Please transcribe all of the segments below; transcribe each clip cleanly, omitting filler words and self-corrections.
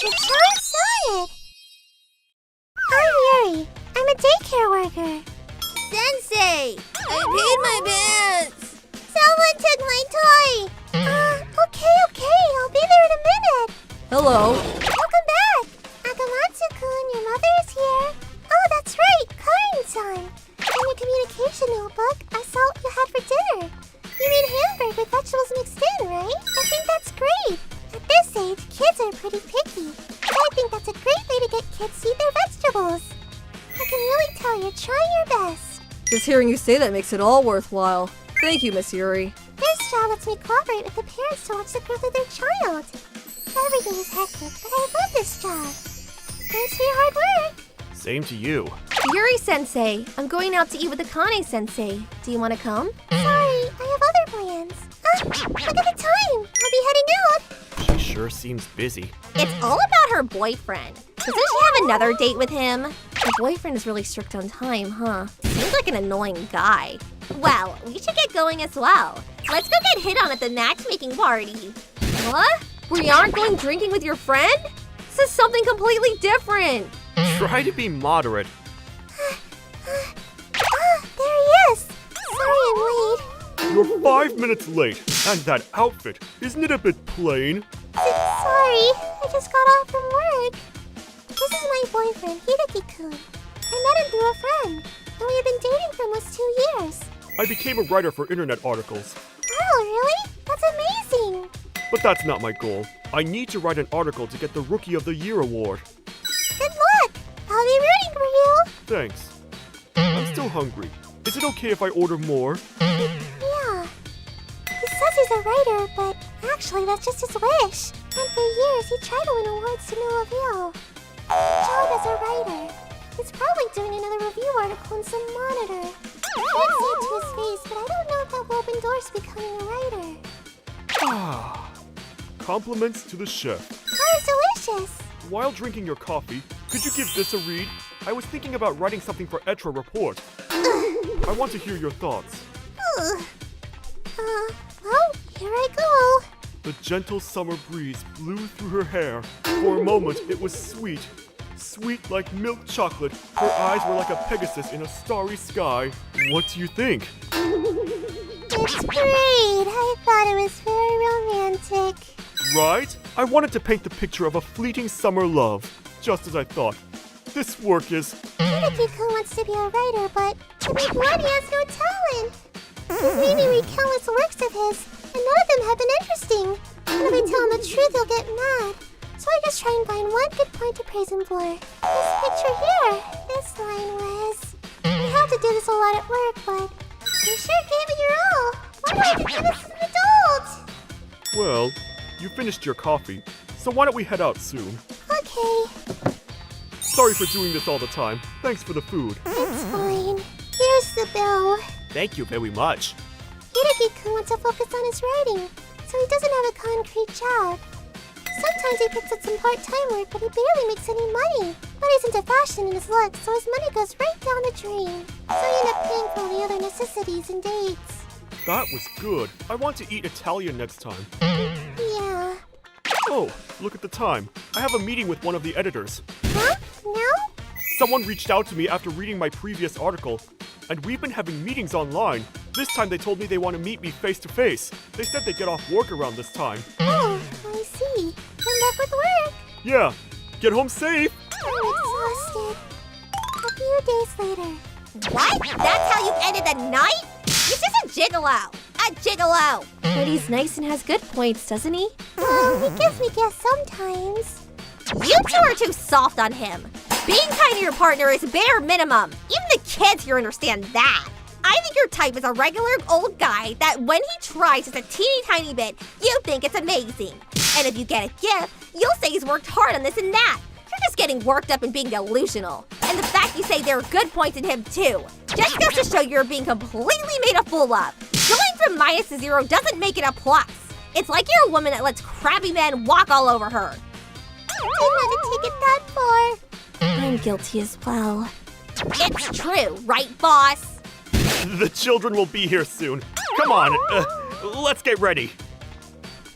The child saw it! I'm Yuri. I'm a daycare worker. Sensei! I peed my pants! Someone took my toy! Okay, I'll be there in a minute. Hello. Welcome back! Akamatsu-kun, your mother is here. Oh, that's right, Karin-san. In your communication notebook, I saw what you had for dinner. You made hamburger with vegetables mixed in, right? I think that's great. At this age, kids are pretty picky. So I think that's a great way to get kids to eat their vegetables. I can really tell you're trying your best. Just hearing you say that makes it all worthwhile. Thank you, Miss Yuri. This job lets me cooperate with the parents to watch the growth of their child. Everything is hectic, but I love this job. Thanks for your hard work. Same to you. Yuri-sensei, I'm going out to eat with Akane-sensei. Do you want to come? Sorry, I have other plans. Look at the time. I'll be heading out. She sure seems busy. It's all about her boyfriend. Doesn't she have another date with him? Her boyfriend is really strict on time, huh? Seems like an annoying guy. Well, we should get going as well. Let's go get hit on at the matchmaking party. What? We aren't going drinking with your friend? This is something completely different. Try to be moderate. There he is. Sorry I'm late. You're 5 minutes late, and that outfit, isn't it a bit plain? Sorry, I just got off from work. This is my boyfriend, Hideki-kun. I met him through a friend, and we have been dating for almost 2 years. I became a writer for internet articles. Oh, really? That's amazing. But that's not my goal. I need to write an article to get the Rookie of the Year award. Good luck. I'll be rooting for you. Thanks. I'm still hungry. Is it okay if I order more? Yeah. He says he's a writer, but actually that's just his wish. And for years he tried to win awards to no avail. Good job as a writer. He's probably doing another review article in some monitor. I can't see it to his face, but I don't know if that will open doors to becoming a writer. Ah. Compliments to the chef. That is delicious. While drinking your coffee, could you give this a read? I was thinking about writing something for Etra report. I want to hear your thoughts. Well, here I go. The gentle summer breeze blew through her hair. For a moment, it was sweet. Sweet like milk chocolate. Her eyes were like a Pegasus in a starry sky. What do you think? It's great. I thought it was very romantic. Right? I wanted to paint the picture of a fleeting summer love. Just as I thought. This work is... Hideki-kun wants to be a writer, but to make money has no talent. He's made me read countless works of his, and none of them have been interesting. And if I tell him the truth, he'll get mad. So I just try and find one good point to praise him for. This picture here. This line was... You have to do this a lot at work, but you sure gave it your all. Why do I have to do this as an adult? Well, you finished your coffee, so why don't we head out soon? Okay, Sorry for doing this all the time. Thanks for the food. it's fine. Here's the bill. Thank you very much. Hideki-kun wants to focus on his writing, so he doesn't have a concrete job. Sometimes he picks up some part-time work, but he barely makes any money. But he's into fashion and his looks, so his money goes right down the drain. So he ends up paying for all the other necessities and dates. That was good. I want to eat Italian next time. Yeah. Oh, look at the time. I have a meeting with one of the editors. Huh? No? Someone reached out to me after reading my previous article, and we've been having meetings online. This time they told me they want to meet me face to face. They said they get off work around this time. Oh, I see. Good luck with work. Yeah, get home safe. I'm exhausted. A few days later. What? That's how you ended the night? He's just a gigolo. A gigolo. But he's nice and has good points, doesn't he? He gives me gas sometimes. You two are too soft on him. Being kind to your partner is bare minimum. Even the kids here understand that. I think your type is a regular old guy that when he tries just a teeny tiny bit, you think it's amazing. And if you get a gift, you'll say he's worked hard on this and that. You're just getting worked up and being delusional. And the fact you say there are good points in him too, just goes to show you're being completely made a fool of. Going from minus to 0 doesn't make it a plus. It's like you're a woman that lets crappy men walk all over her. I didn't take it that far. I'm guilty as well. It's true, right, boss? The children will be here soon. Come on, let's get ready.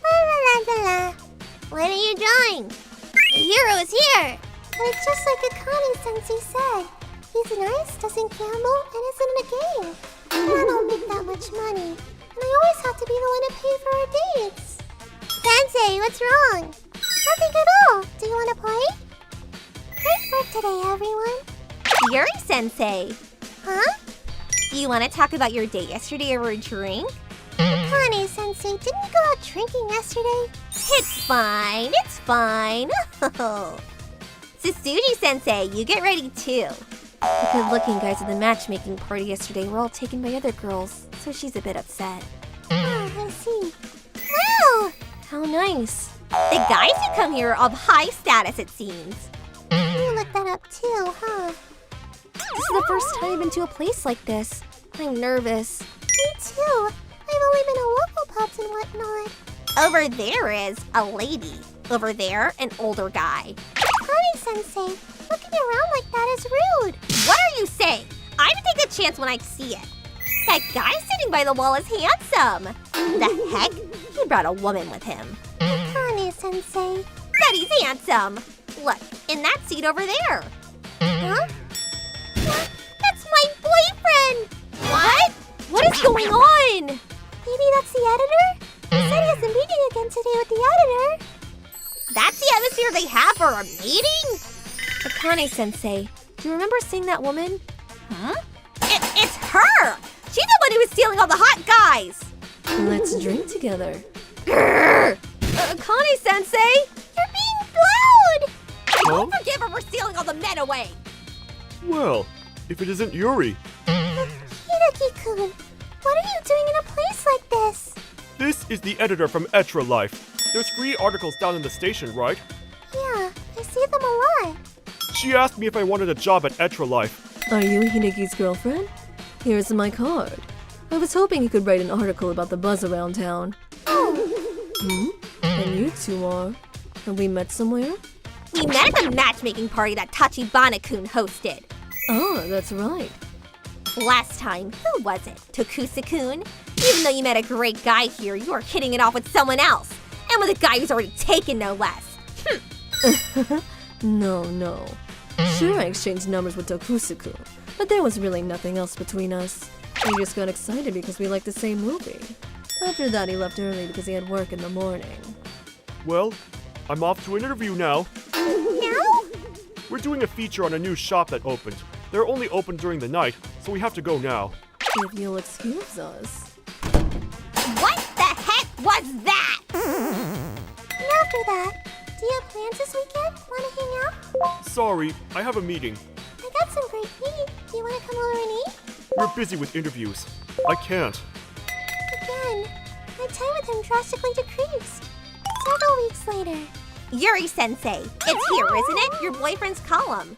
La la la la. What are you drawing? The hero is here! And it's just like Akane-sensei said. He's nice, doesn't gamble, and isn't in a game. And I don't make that much money. And I always have to be the one to pay for our dates. Sensei, what's wrong? Nothing at all. Do you want to play? Great work today, everyone. Yuri-sensei, Huh? do you want to talk about your date yesterday over a drink? Akane-sensei, didn't you go out drinking yesterday? It's fine, it's fine. Susuji-sensei, you get ready too. The good-looking guys at the matchmaking party yesterday were all taken by other girls, so she's a bit upset. Ah, I see. Wow! How nice. The guys who come here are of high status, it seems. You looked that up too, huh? This is the first time I've been to a place like this. I'm nervous. Me too. I've only been to local pubs and whatnot. Over there is a lady. Over there, an older guy. Akane-sensei, looking around like that is rude. What are you saying? I take a chance when I see it. That guy sitting by the wall is handsome. The heck? He brought a woman with him. Akane-sensei. But he's handsome. Look, in that seat over there. Huh? What? That's my boyfriend! What? What is going on? Maybe that's the editor? He said he has a meeting again today with the editor. That's the atmosphere they have for a meeting? Akane-sensei, do you remember seeing that woman? Huh? It's her! She's the one who was stealing all the hot guys! Let's drink together. Grrr! Akane-sensei! You're being loud! I won't forgive her for stealing all the men away! Well, if it isn't Yuri. Hinaki-kun, what are you doing in a place like this? This is the editor from Etra Life. There's free articles down in the station, right? Yeah, I see them a lot. She asked me if I wanted a job at Etra Life. Are you Hideki's girlfriend? Here's my card. I was hoping you could write an article about the buzz around town. Oh, And you two are. Have we met somewhere? We met at the matchmaking party that Tachibana-kun hosted. Oh, that's right. Last time, who was it? Tokusa-kun? Even though you met a great guy here, you are hitting it off with someone else. And with a guy who's already taken, no less. No. Sure, I exchanged numbers with Tokusa-kun, but there was really nothing else between us. We just got excited because we liked the same movie. After that, he left early because he had work in the morning. Well, I'm off to an interview now. now? We're doing a feature on a new shop that opened. They're only open during the night, so we have to go now. If you'll excuse us. What the heck was that? And after that, do you have plans this weekend? Want to hang out? Sorry, I have a meeting. I got some great meat. Do you want to come over and eat? We're busy with interviews. I can't. Again, my time with him drastically decreased. Several weeks later. Yuri-sensei, it's here, isn't it? Your boyfriend's column.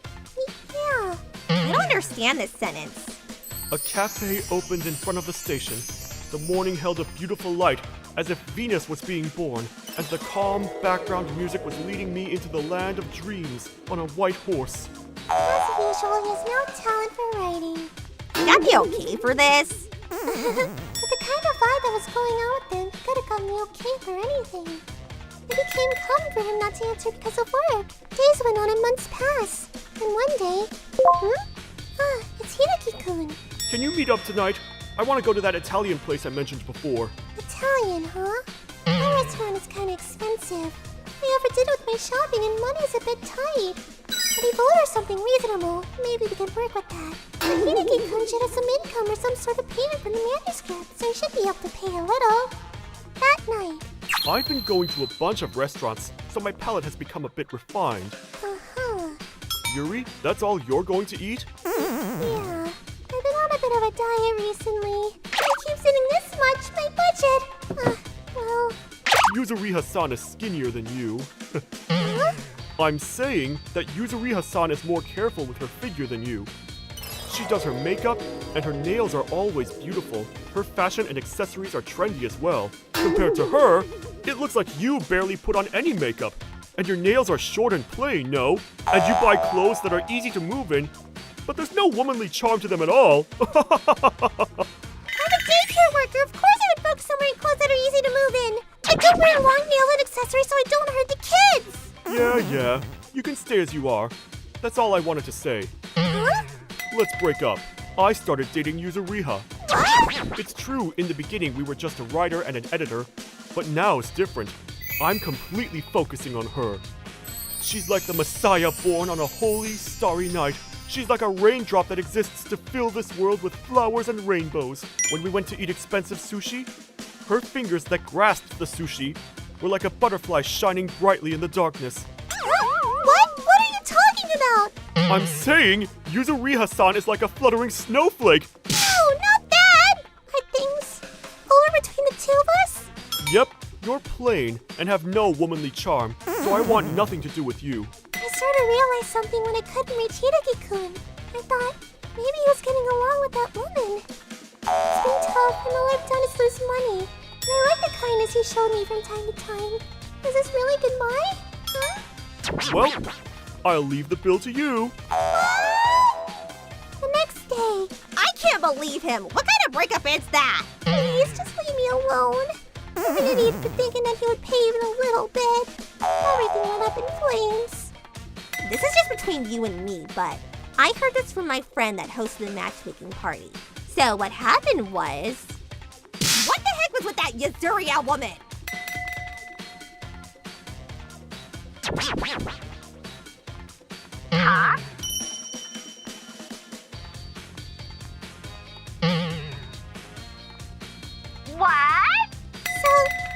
Yeah. I don't understand this sentence. A cafe opened in front of the station. The morning held a beautiful light, as if Venus was being born, and the calm background music was leading me into the land of dreams on a white horse. As usual, he has no talent for writing. Would that be okay for this? With the kind of vibe that was going on with him, he could have gotten me okay for anything. It became common for him not to answer because of work. Days went on and months passed. And one day... it's Hinaki-kun. Can you meet up tonight? I want to go to that Italian place I mentioned before. Italian, huh? That restaurant is kind of expensive. I overdid it with my shopping and money's a bit tight. But if I order something reasonable, maybe we can work with that. But Hinaki-kun should have some income or some sort of payment from the manuscript, so he should be able to pay a little. That night. I've been going to a bunch of restaurants, so my palate has become a bit refined. Uh-huh. Yuri, that's all you're going to eat? Yeah. I've been on a bit of a diet recently. I keep eating this much, my budget. Well... Yuzuri-san is skinnier than you. Huh? I'm saying that Yuzuri-san is more careful with her figure than you. She does her makeup, and her nails are always beautiful. Her fashion and accessories are trendy as well. Compared to her, it looks like you barely put on any makeup. And your nails are short and plain, no? And you buy clothes that are easy to move in, but there's no womanly charm to them at all. I'm a daycare worker. Of course I would focus on wearing clothes that are easy to move in. I don't wear long nails and accessories so I don't hurt the kids. Yeah. You can stay as you are. That's all I wanted to say. Huh? Let's break up. I started dating Yuzuriha. It's true, in the beginning we were just a writer and an editor, but now it's different. I'm completely focusing on her. She's like the Messiah born on a holy, starry night. She's like a raindrop that exists to fill this world with flowers and rainbows. When we went to eat expensive sushi, her fingers that grasped the sushi were like a butterfly shining brightly in the darkness. What? What are you talking about? I'm saying Yuzuriha-san is like a fluttering snowflake. No, not that! Are things over between the two of us? Yep, you're plain and have no womanly charm, so I want nothing to do with you. I sort of realized something when I couldn't reach Hideki-kun. I thought maybe he was getting along with that woman. It's been tough, and all I've done is lose money. And I like the kindness he showed me from time to time. Is this really goodbye? Huh? Well, I'll leave the bill to you. The next day. I can't believe him. What kind of breakup is that? Please, just leave me alone. I'm an idiot for thinking that he would pay even a little bit. Everything went up in flames. This is just between you and me, but I heard this from my friend that hosted the matchmaking party. So what happened was... What the heck was with that Yuzuriha woman? Huh? What? So,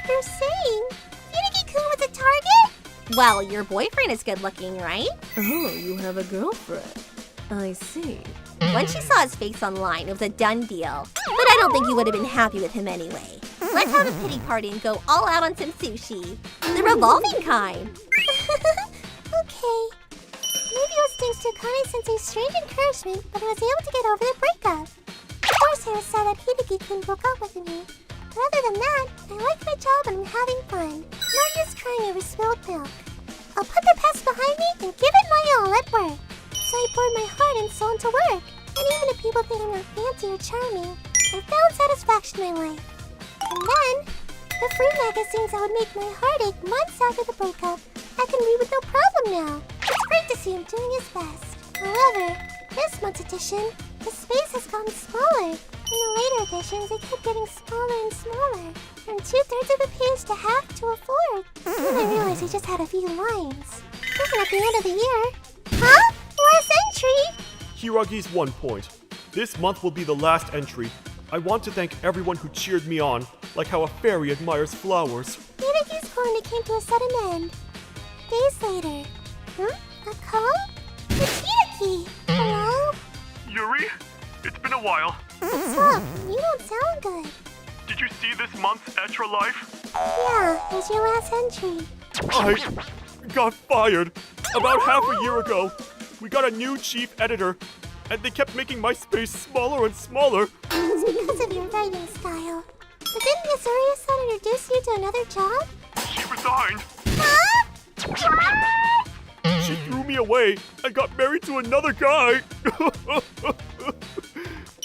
you're saying Hideki-kun was a target? Well, your boyfriend is good looking, right? Oh, you have a girlfriend. I see. When she saw his face online, it was a done deal. But I don't think you would have been happy with him anyway. Let's have a pity party and go all out on some sushi. The revolving kind. Okay. Maybe it was thanks to Kane-sensei's strange encouragement, but I was able to get over the breakup. Of course, I was sad that Hideki-kun broke up with me. But other than that, I like my job and I'm having fun. No use crying over spilled milk. I'll put the past behind me and give it my all at work. So I poured my heart and soul into work. And even if people think I'm not fancy or charming, I found satisfaction in my life. And then, the free magazines that would make my heart ache months after the breakup, I can read with no problem now. It's great to see him doing his best. However, this month's edition, the space has gotten smaller. In the later editions, it kept getting smaller and smaller. From 2/3 of a page to half to a fourth. Then I realized I just had a few lines. Even at the end of the year. Huh? Last entry? Hiragi's 1 point. This month will be the last entry. I want to thank everyone who cheered me on, like how a fairy admires flowers. Hideki's corner came to a sudden end. Days later. A call? It's Hideki! Hello? Yuri, it's been a while. What's up? You don't sound good. Did you see this month's Etra Life? Yeah, here's your last entry. I got fired about half a year ago. We got a new chief editor, and they kept making my space smaller and smaller. It's because of your writing style. But didn't Yuzuriha-san introduce you to another job? She resigned. Huh? She threw me away and got married to another guy.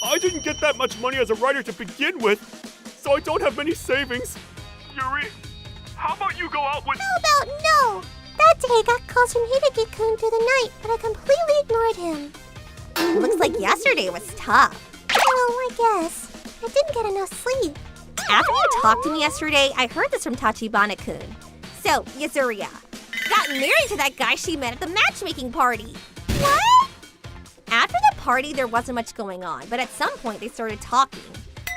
I didn't get that much money as a writer to begin with, so I don't have many savings. Yuri, how about you go out with... How about no? That day I got calls from Hideki-kun through the night, but I completely ignored him. Looks like yesterday was tough. Well, I guess. I didn't get enough sleep. After you talked to me yesterday, I heard this from Tachibana-kun. So, Yuzuriha got married to that guy she met at the matchmaking party. What? After the party, there wasn't much going on, but at some point they started talking.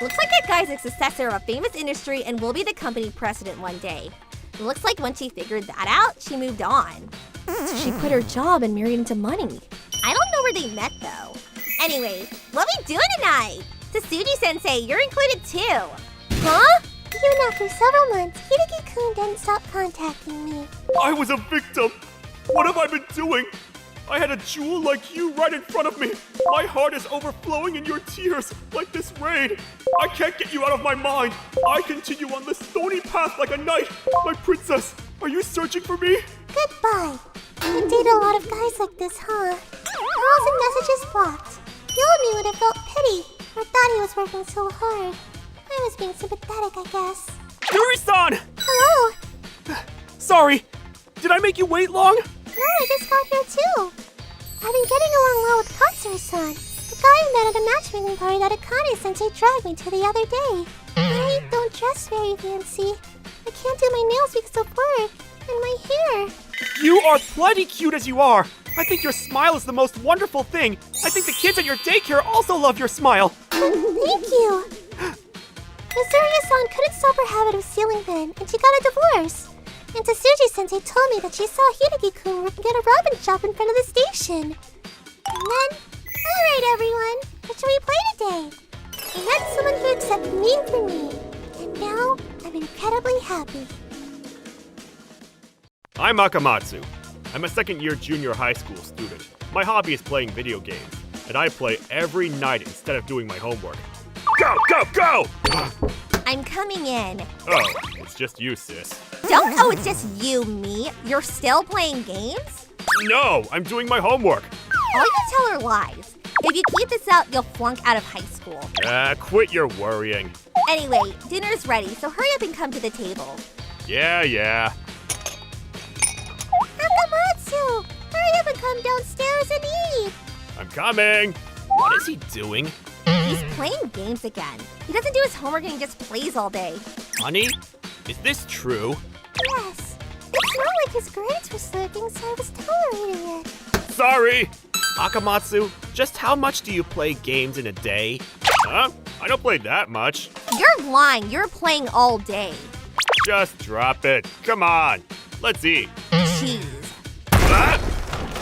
Looks like that guy's a successor of a famous industry and will be the company president one day. Looks like when she figured that out, she moved on. So she quit her job and married into money. I don't know where they met though. Anyways, what we doing tonight? Tsuji-sensei, you're included too. Huh? Even after several months, Hideki-kun didn't stop contacting me. I was a victim. What have I been doing? I had a jewel like you right in front of me. My heart is overflowing in your tears, like this rain. I can't get you out of my mind. I continue on this thorny path like a knight. My princess, are you searching for me? Goodbye. You date a lot of guys like this, huh? Calls and messages blocked. The old me would have felt pity, or thought he was working so hard. I was being sympathetic, I guess. Yuri-san! Hello? Sorry. Did I make you wait long? No, I just got here too. I've been getting along well with Katsuru-san, the guy I met at a matchmaking party that Akane-sensei dragged me to the other day. I don't dress very fancy. I can't do my nails because of work, and my hair. You are plenty cute as you are. I think your smile is the most wonderful thing. I think the kids at your daycare also love your smile. Thank you. Mizuria-san couldn't stop her habit of stealing then, and she got a divorce. And Tsuji-sensei told me that she saw Hideki-kun working at a ramen shop in front of the station. And then, alright everyone, what should we play today? I met someone who accepted me for me, and now I'm incredibly happy. I'm Akamatsu. I'm a second-year junior high school student. My hobby is playing video games, and I play every night instead of doing my homework. Go, go, go! I'm coming in. Oh, it's just you, sis. Don't know it's just you, me. You're still playing games? No, I'm doing my homework. All you tell are lies. If you keep this up, you'll flunk out of high school. Quit your worrying. Anyway, dinner's ready, so hurry up and come to the table. Yeah. Akamatsu! Hurry up and come downstairs and eat! I'm coming. What is he doing? He's playing games again. He doesn't do his homework and he just plays all day. Honey, is this true? Yes. It's not like his grades were slipping, so I was tolerating it. Sorry. Akamatsu, just how much do you play games in a day? Huh? I don't play that much. You're lying. You're playing all day. Just drop it. Come on. Let's eat. Jeez. Ah!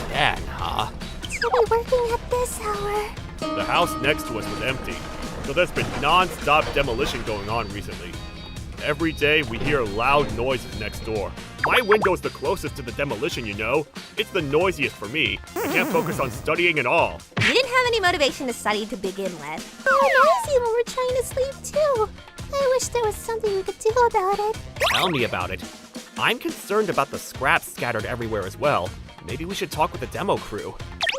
Dad, huh? He'll be working at this hour. The house next to us was empty, so there's been non-stop demolition going on recently. Every day we hear loud noises next door. My window's the closest to the demolition, you know. It's the noisiest for me. I can't focus on studying at all. You didn't have any motivation to study to begin with. Oh, noisy when we're trying to sleep too. I wish there was something we could do about it. Tell me about it. I'm concerned about the scraps scattered everywhere as well. Maybe we should talk with the demo crew.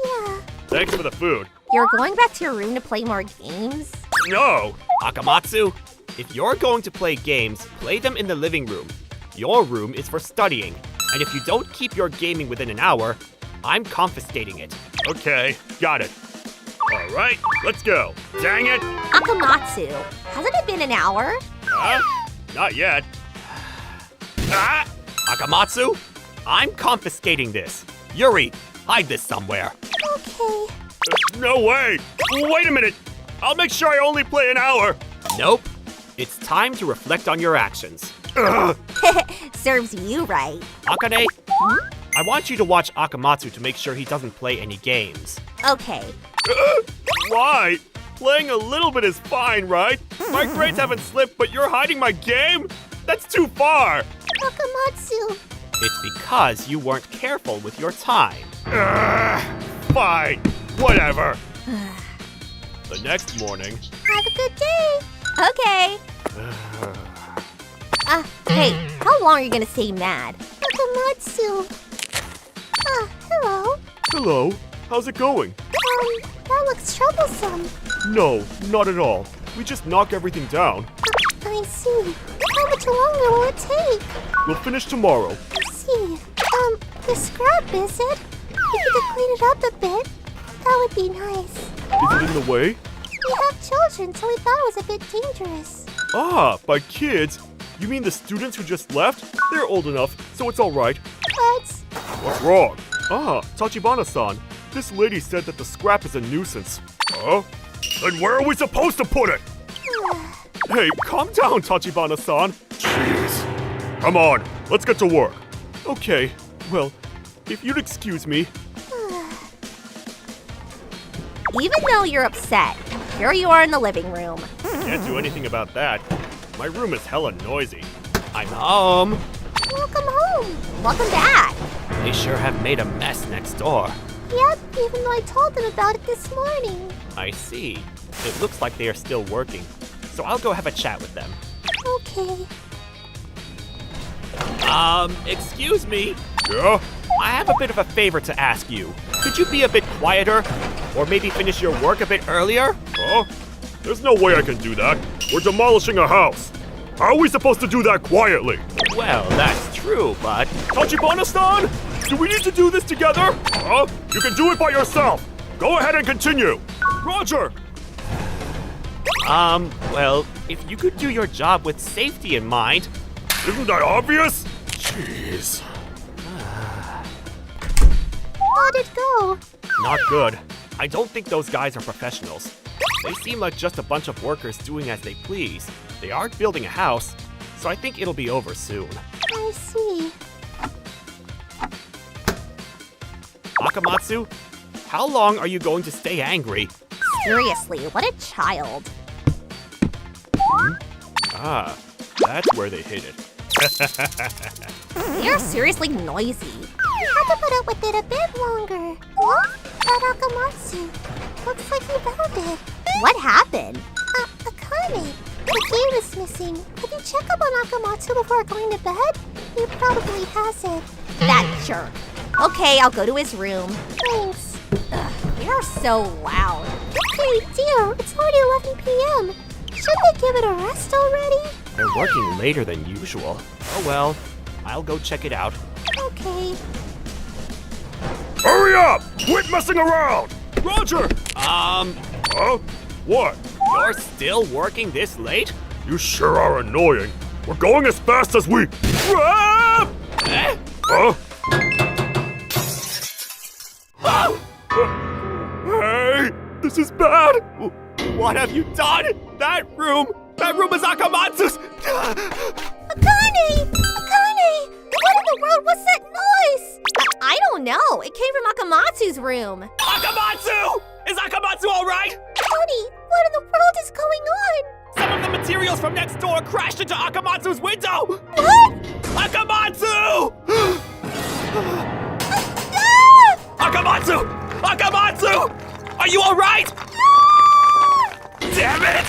Yeah. Thanks for the food. You're going back to your room to play more games? No! Akamatsu, if you're going to play games, play them in the living room. Your room is for studying, and if you don't keep your gaming within an hour, I'm confiscating it. Okay, got it. All right, let's go. Dang it! Akamatsu, hasn't it been an hour? Huh? Not yet. Ah! Akamatsu, I'm confiscating this. Yuri, hide this somewhere. Okay. No way! Wait a minute! I'll make sure I only play an hour! Nope. It's time to reflect on your actions. Ugh. Serves you right. Akane, I want you to watch Akamatsu to make sure he doesn't play any games. Okay. Why? Playing a little bit is fine, right? My grades haven't slipped, but you're hiding my game? That's too far! Akamatsu. It's because you weren't careful with your time. Fine. Whatever. The next morning. Have a good day. Okay. Hey, how long are you gonna stay mad? Akamatsu. Hello. Hello. How's it going? That looks troublesome. No, not at all. We just knock everything down. I see. How much longer will it take? We'll finish tomorrow. I see. The scrap, is it? If you could clean it up a bit, that would be nice. Is it in the way? We have children, so we thought it was a bit dangerous. Ah, by kids? You mean the students who just left? They're old enough, so it's all right. But What's wrong? Ah, Tachibana-san. This lady said that the scrap is a nuisance. Huh? Then where are we supposed to put it? Hey, calm down, Tachibana-san. Jeez. Come on, let's get to work. Okay, well, if you'd excuse me. Even though you're upset, here you are in the living room. Can't do anything about that. My room is hella noisy. I'm home. welcome home. Welcome back. They sure have made a mess next door. Yep, even though I told them about it this morning. I see. It looks like they are still working. So I'll go have a chat with them. Okay. Excuse me? Yeah? I have a bit of a favor to ask you. Could you be a bit quieter? Or maybe finish your work a bit earlier? Huh? There's no way I can do that. We're demolishing a house. How are we supposed to do that quietly? Well, that's true, but... Tachibana-san! Do we need to do this together? Huh? You can do it by yourself! Go ahead and continue! Roger! Well, if you could do your job with safety in mind... Isn't that obvious? Jeez. How'd it go? Not good. I don't think those guys are professionals. They seem like just a bunch of workers doing as they please. They aren't building a house, so I think it'll be over soon. I see. Akamatsu, how long are you going to stay angry? Seriously, what a child. Ah, that's where they hid it. You're seriously noisy. You have to put up with it a bit longer. What? That Akamatsu. Looks like you found it. What happened? Akane. The key was missing. Could you check up on Akamatsu before going to bed? He probably has it. That jerk. Okay, I'll go to his room. Thanks. You're so loud. Hey, dear, it's already 11 p.m. Shouldn't they give it a rest already? They're working later than usual. Oh well, I'll go check it out. Okay. Hurry up! Quit messing around! Roger! Huh? What? You're still working this late? You sure are annoying. We're going as fast as we... Ah! Eh? Huh? Hey! This is bad! What have you done? That room is Akamatsu's! Akane! Akane! What in the world was that noise? I don't know. It came from Akamatsu's room. Akamatsu! Is Akamatsu alright? Honey, what in the world is going on? Some of the materials from next door crashed into Akamatsu's window! What? Akamatsu! Ah! Akamatsu! Akamatsu! Are you alright? Damn it!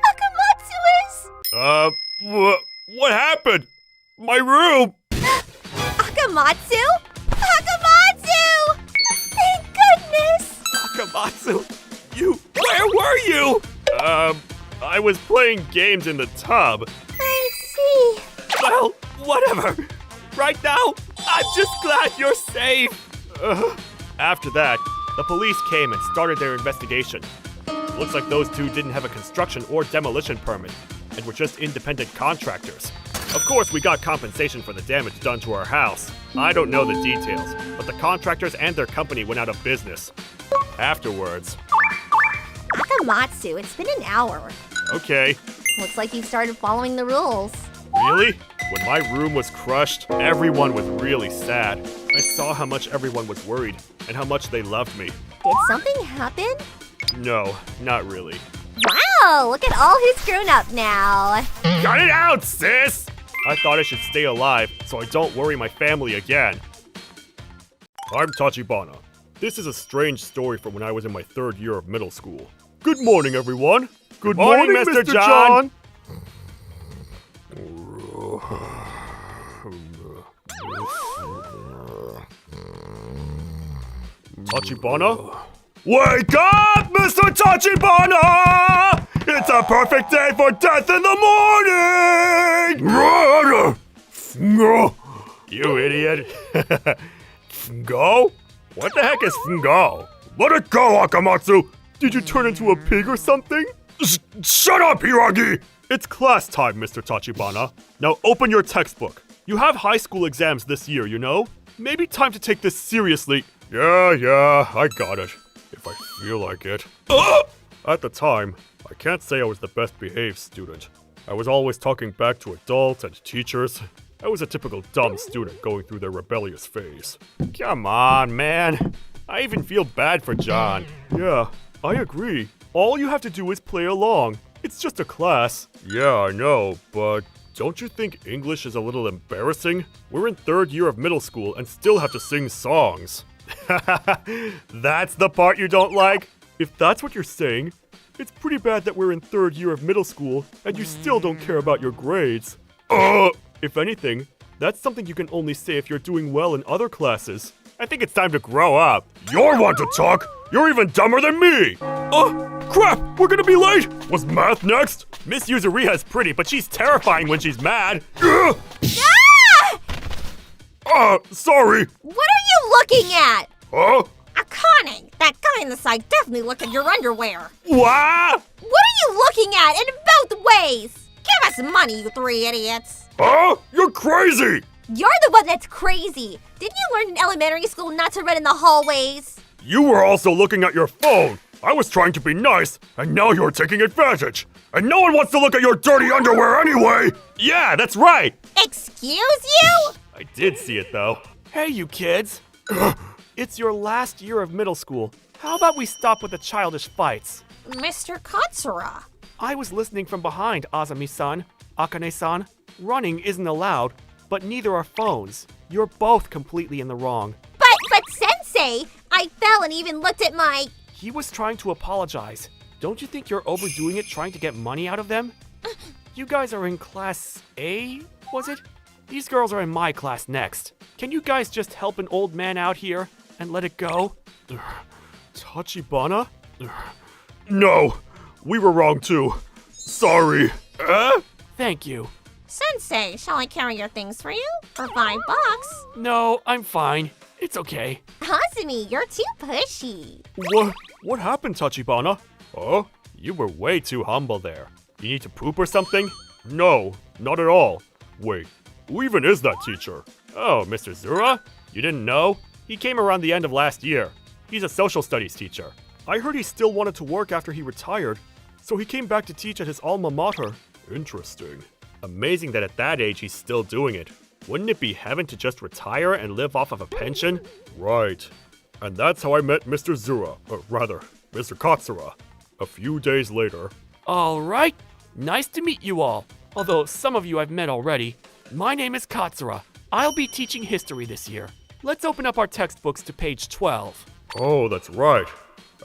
Akamatsu is... What happened? My room! Akamatsu? Akamatsu! Thank goodness! Akamatsu, where were you? I was playing games in the tub. I see. Well, whatever. Right now, I'm just glad you're safe. After that, the police came and started their investigation. Looks like those two didn't have a construction or demolition permit and were just independent contractors. Of course, we got compensation for the damage done to our house. I don't know the details, but the contractors and their company went out of business. Afterwards... Akamatsu, it's been an hour. Okay. Looks like you started following the rules. Really? When my room was crushed, everyone was really sad. I saw how much everyone was worried and how much they loved me. Did something happen? No, not really. Wow, look at all who's grown up now. Cut it out, sis! I thought I should stay alive so I don't worry my family again. I'm Tachibana. This is a strange story from when I was in my 3rd year of middle school. Good morning, everyone. Good morning, Mr. John. Tachibana? Wake up, Mr. Tachibana! It's a perfect day for death in the morning! You idiot. Fungo? What the heck is fungo? Let it go, Akamatsu! Did you turn into a pig or something? Shut up, Hiragi! It's class time, Mr. Tachibana. Now open your textbook. You have high school exams this year, you know? Maybe time to take this seriously. Yeah, I got it. If I feel like it. At the time, I can't say I was the best behaved student. I was always talking back to adults and teachers. I was a typical dumb student going through their rebellious phase. Come on, man. I even feel bad for John. Yeah, I agree. All you have to do is play along. It's just a class. Yeah, I know, but don't you think English is a little embarrassing? We're in 3rd year of middle school and still have to sing songs. That's the part you don't like? If that's what you're saying, it's pretty bad that we're in 3rd year of middle school and you still don't care about your grades. If anything, that's something you can only say if you're doing well in other classes. I think it's time to grow up. You're one to talk! You're even dumber than me! Crap! We're gonna be late! Was math next? Miss Yuzuriha's pretty, but she's terrifying when she's mad. Ugh! Sorry! What are you looking at? Huh? Akane, that guy on the side definitely looked at your underwear. What? What are you looking at in both ways? Give us money, you three idiots. Huh? You're crazy! You're the one that's crazy. Didn't you learn in elementary school not to run in the hallways? You were also looking at your phone. I was trying to be nice, and now you're taking advantage. And no one wants to look at your dirty underwear anyway! Yeah, that's right! Excuse you? I did see it though. Hey, you kids. It's your last year of middle school. How about we stop with the childish fights? Mr. Katsura. I was listening from behind, Azami-san. Akane-san. Running isn't allowed, but neither are phones. You're both completely in the wrong. But Sensei, I fell and even looked at my... He was trying to apologize. Don't you think you're overdoing it trying to get money out of them? You guys are in class A, was it? These girls are in my class next. Can you guys just help an old man out here and let it go? Tachibana? No, we were wrong too. Sorry. Thank you. Sensei, shall I carry your things for you? For $5? No, I'm fine. It's okay. Azumi, you're too pushy. What happened, Tachibana? Oh, you were way too humble there. You need to poop or something? No, not at all. Wait, who even is that teacher? Oh, Mr. Zura? You didn't know? He came around the end of last year. He's a social studies teacher. I heard he still wanted to work after he retired, so he came back to teach at his alma mater. Interesting. Amazing that at that age he's still doing it. Wouldn't it be heaven to just retire and live off of a pension? Right. And that's how I met Mr. Zura, or rather, Mr. Katsura. A few days later. Alright, nice to meet you all. Although some of you I've met already. My name is Katsura. I'll be teaching history this year. Let's open up our textbooks to page 12. Oh, that's right.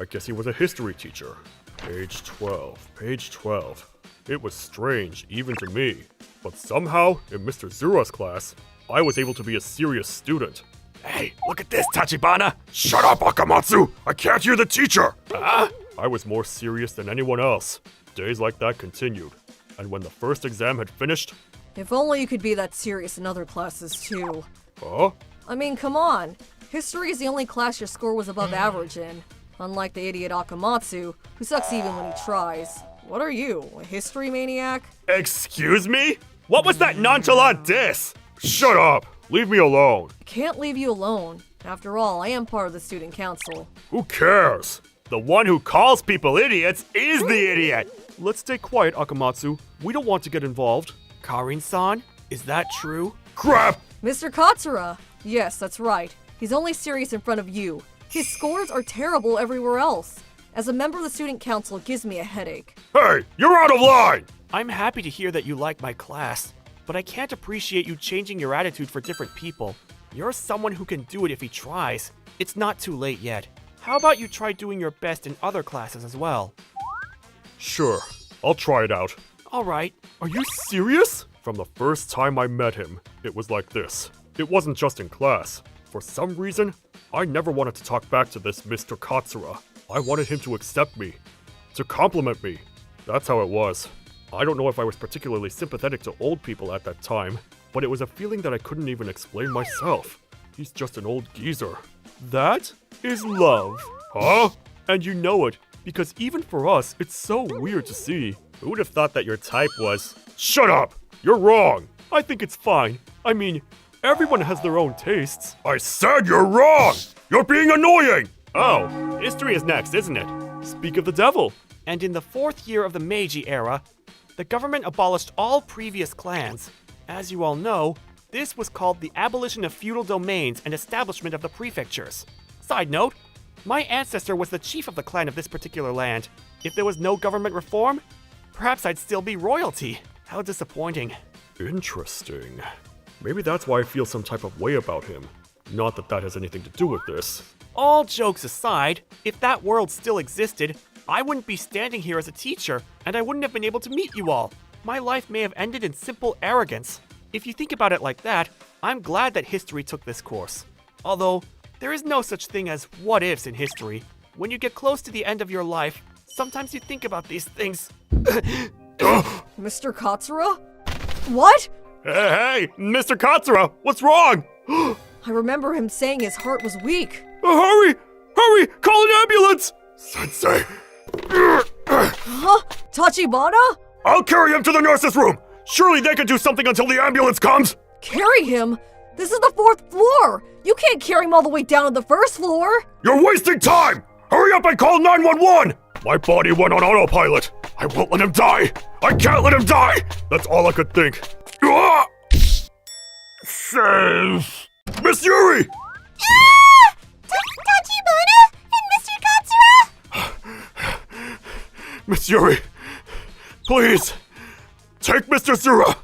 I guess he was a history teacher. Page 12, page 12. It was strange, even to me. But somehow, in Mr. Zura's class, I was able to be a serious student. Hey, look at this, Tachibana! Shut up, Akamatsu! I can't hear the teacher! I was more serious than anyone else. Days like that continued. And when the first exam had finished... If only you could be that serious in other classes too. Huh? I mean, come on. History is the only class your score was above average in. Unlike the idiot Akamatsu, who sucks even when he tries. What are you, a history maniac? Excuse me? What was that nonchalant diss? Shut up! Leave me alone. I can't leave you alone. After all, I am part of the student council. Who cares? The one who calls people idiots is the idiot! Let's stay quiet, Akamatsu. We don't want to get involved. Karin-san, is that true? Crap! Mr. Katsura! Yes, that's right. He's only serious in front of you. His scores are terrible everywhere else. As a member of the student council, it gives me a headache. Hey, you're out of line! I'm happy to hear that you like my class, but I can't appreciate you changing your attitude for different people. You're someone who can do it if he tries. It's not too late yet. How about you try doing your best in other classes as well? Sure, I'll try it out. Alright. Are you serious? From the first time I met him, it was like this. It wasn't just in class. For some reason, I never wanted to talk back to this Mr. Katsura. I wanted him to accept me, to compliment me. That's how it was. I don't know if I was particularly sympathetic to old people at that time, but it was a feeling that I couldn't even explain myself. He's just an old geezer. That is love. Huh? And you know it, because even for us, it's so weird to see. Who would have thought that your type was... Shut up! You're wrong! I think it's fine. I mean, everyone has their own tastes. I said you're wrong! You're being annoying! Oh, history is next, isn't it? Speak of the devil. And in the 4th year of the Meiji era, the government abolished all previous clans. As you all know, this was called the abolition of feudal domains and establishment of the prefectures. Side note, my ancestor was the chief of the clan of this particular land. If there was no government reform, perhaps I'd still be royalty. How disappointing. Interesting. Maybe that's why I feel some type of way about him. Not that that has anything to do with this. All jokes aside, if that world still existed, I wouldn't be standing here as a teacher, and I wouldn't have been able to meet you all. My life may have ended in simple arrogance. If you think about it like that, I'm glad that history took this course. Although, there is no such thing as what-ifs in history. When you get close to the end of your life, Sometimes you think about these things. Mr. Katsura? What? Hey, Mr. Katsura, what's wrong? I remember him saying his heart was weak. Hurry! Hurry! Call an ambulance! Sensei! Huh? Tachibana? I'll carry him to the nurse's room! Surely they can do something until the ambulance comes! Carry him? This is the 4th floor! You can't carry him all the way down to the 1st floor! You're wasting time! Hurry up and call 911! My body went on autopilot. I won't let him die! I can't let him die! That's all I could think. Ah! Save Miss Yuri! Ah! Tachibana and Mr. Katsura! Miss Yuri, please, take Mr. Zura!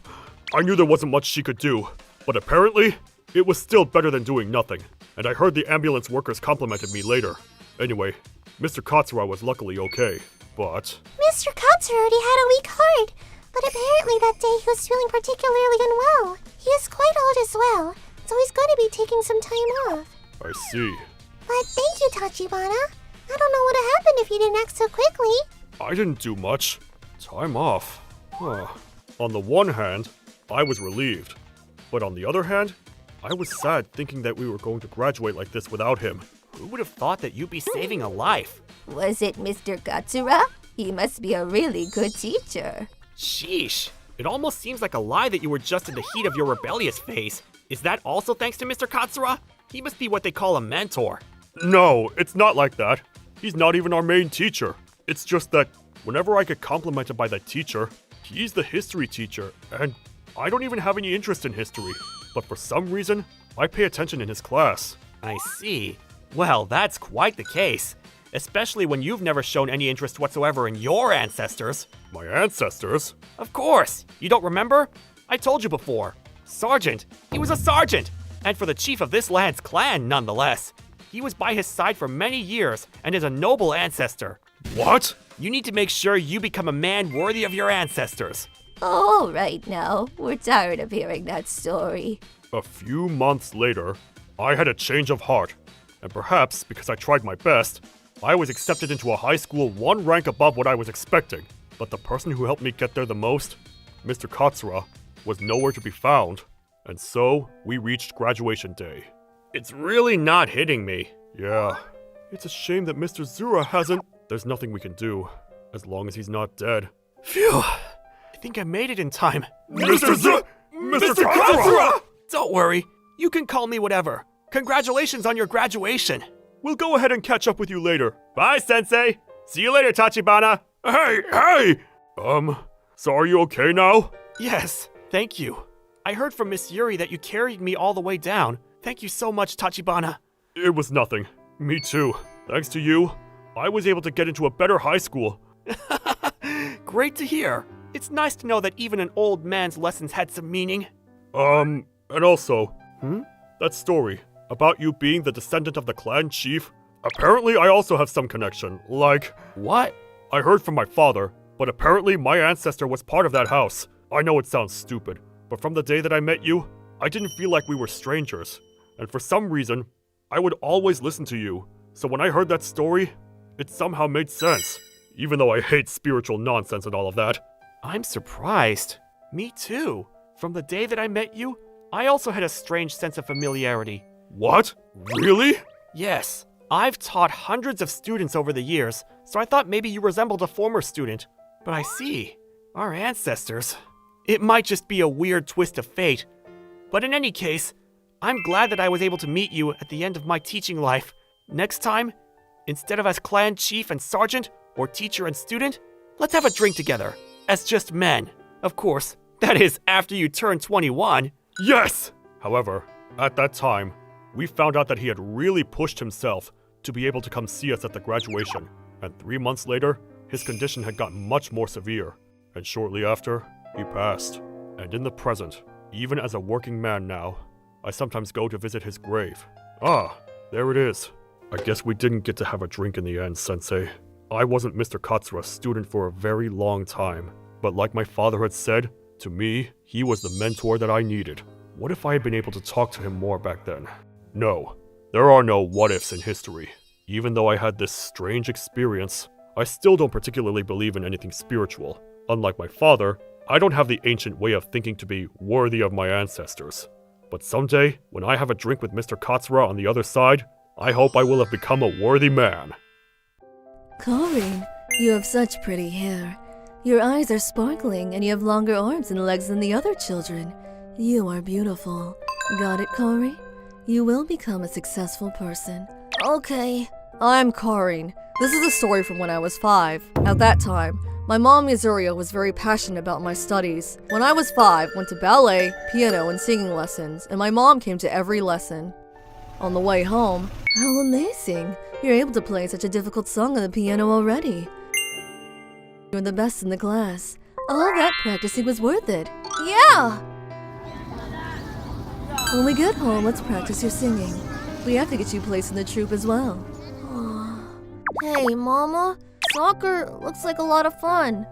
I knew there wasn't much she could do, but apparently, it was still better than doing nothing, and I heard the ambulance workers complimented me later. Anyway, Mr. Katsura was luckily okay, but... Mr. Katsura already had a weak heart, but apparently that day he was feeling particularly unwell. He is quite old as well, so he's going to be taking some time off. I see. But thank you, Tachibana. I don't know what would have happened if you didn't act so quickly. I didn't do much. Time off. Huh. On the one hand, I was relieved. But on the other hand, I was sad thinking that we were going to graduate like this without him. Who would have thought that you'd be saving a life? Was it Mr. Katsura? He must be a really good teacher. Sheesh. It almost seems like a lie that you were just in the heat of your rebellious phase. Is that also thanks to Mr. Katsura? He must be what they call a mentor. No, it's not like that. He's not even our main teacher. It's just that whenever I get complimented by that teacher, he's the history teacher, and I don't even have any interest in history. But for some reason, I pay attention in his class. I see. Well, that's quite the case. Especially when you've never shown any interest whatsoever in your ancestors. My ancestors? Of course! You don't remember? I told you before. Sergeant! He was a sergeant! And for the chief of this land's clan, nonetheless. He was by his side for many years and is a noble ancestor. What? You need to make sure you become a man worthy of your ancestors. All right now, we're tired of hearing that story. A few months later, I had a change of heart. And perhaps because I tried my best, I was accepted into a high school one rank above what I was expecting. But the person who helped me get there the most, Mr. Katsura, was nowhere to be found. And so, we reached graduation day. It's really not hitting me. Yeah, it's a shame that Mr. Zura hasn't... There's nothing we can do, as long as he's not dead. Phew. I think I made it in time. Mr. Katsura! Don't worry. You can call me whatever. Congratulations on your graduation. We'll go ahead and catch up with you later. Bye, Sensei. See you later, Tachibana. Hey! So are you okay now? Yes, thank you. I heard from Miss Yuri that you carried me all the way down. Thank you so much, Tachibana. It was nothing. Me too. Thanks to you, I was able to get into a better high school. Great to hear. It's nice to know that even an old man's lessons had some meaning. And also, that story about you being the descendant of the clan chief, apparently I also have some connection, like... What? I heard from my father, but apparently my ancestor was part of that house. I know it sounds stupid, but from the day that I met you, I didn't feel like we were strangers. And for some reason, I would always listen to you. So when I heard that story, it somehow made sense. Even though I hate spiritual nonsense and all of that. I'm surprised. Me too. From the day that I met you, I also had a strange sense of familiarity. What? Really? Yes. I've taught hundreds of students over the years, so I thought maybe you resembled a former student. But I see. Our ancestors. It might just be a weird twist of fate. But in any case, I'm glad that I was able to meet you at the end of my teaching life. Next time, instead of as clan chief and sergeant, or teacher and student, let's have a drink together, as just men. Of course, that is after you turn 21. Yes! However, at that time, we found out that he had really pushed himself to be able to come see us at the graduation. And 3 months later, his condition had gotten much more severe. And shortly after, he passed. And in the present, even as a working man now, I sometimes go to visit his grave. Ah, there it is. I guess we didn't get to have a drink in the end, Sensei. I wasn't Mr. Katsura's student for a very long time, but like my father had said, to me, he was the mentor that I needed. What if I had been able to talk to him more back then? No, there are no what-ifs in history. Even though I had this strange experience, I still don't particularly believe in anything spiritual. Unlike my father, I don't have the ancient way of thinking to be worthy of my ancestors. But someday, when I have a drink with Mr. Katsura on the other side, I hope I will have become a worthy man. Corinne, you have such pretty hair. Your eyes are sparkling and you have longer arms and legs than the other children. You are beautiful. Got it, Corinne? You will become a successful person. Okay. I'm Corinne. This is a story from when I was 5. At that time, my mom Mizurio was very passionate about my studies. When I was 5, went to ballet, piano, and singing lessons, and my mom came to every lesson. On the way home, how amazing! You're able to play such a difficult song on the piano already. You're the best in the class. All that practicing was worth it. Yeah! When we get home, let's practice your singing. We have to get you placed in the troupe as well. Hey, Mama. Soccer looks like a lot of fun.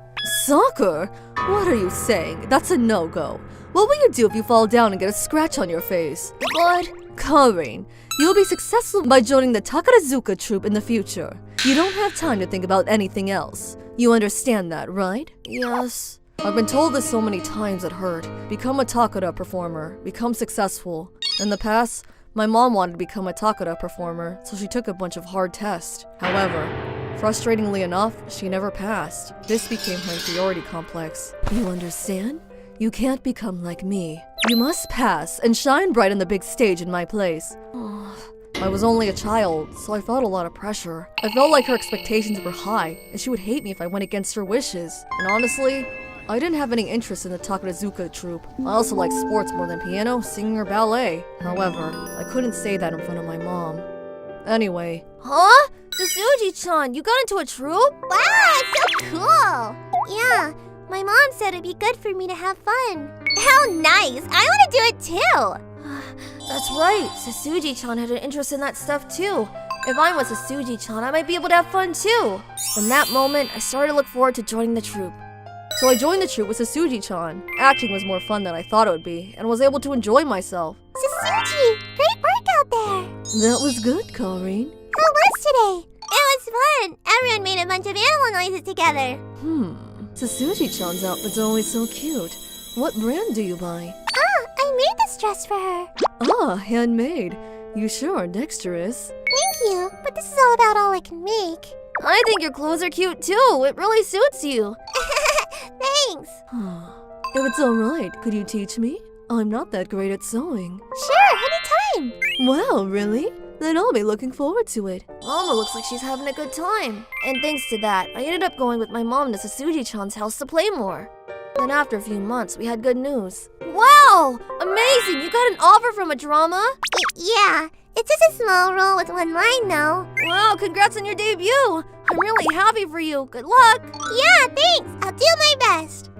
Soccer? What are you saying? That's a no-go. What will you do if you fall down and get a scratch on your face? But Corinne, you'll be successful by joining the Takarazuka troupe in the future. You don't have time to think about anything else. You understand that, right? yes. I've been told this so many times it hurt. Become a Takara performer. Become successful. In the past, my mom wanted to become a Takara performer, so she took a bunch of hard tests. However, frustratingly enough, she never passed. This became her inferiority complex. You understand? You can't become like me. You must pass and shine bright on the big stage in my place. I was only a child, so I felt a lot of pressure. I felt like her expectations were high, and she would hate me if I went against her wishes. And honestly, I didn't have any interest in the Takarazuka troupe. I also like sports more than piano, singing, or ballet. However, I couldn't say that in front of my mom. Anyway, Huh? Susuji-chan, you got into a troupe? Wow, it's so cool! Yeah, my mom said it'd be good for me to have fun. How nice! I want to do it too! That's right. Susuji-chan had an interest in that stuff too. If I'm with Susuji-chan, I might be able to have fun too. From that moment, I started to look forward to joining the troupe. so I joined the troupe with Susuji-chan. Acting was more fun than I thought it would be, and was able to enjoy myself. Susuji, great work out there! That was good, Corinne. How was today? It was fun! Everyone made a bunch of animal noises together. Susuji-chan's outfits are always so cute. What brand do you buy? I made this dress for her. Ah, handmade. You sure are dexterous. Thank you, but this is all about all I can make. I think your clothes are cute too. It really suits you. Thanks. If it's alright, could you teach me? I'm not that great at sewing. Sure, anytime. Wow, really? Then I'll be looking forward to it. Mama looks like she's having a good time. And thanks to that, I ended up going with my mom to Susuji-chan's house to play more. Then after a few months, we had good news. Wow! Amazing! You got an offer from a drama? Yeah, it's just a small role with one line though. Wow, congrats on your debut! I'm really happy for you. Good luck! Yeah, thanks. I'll do my best.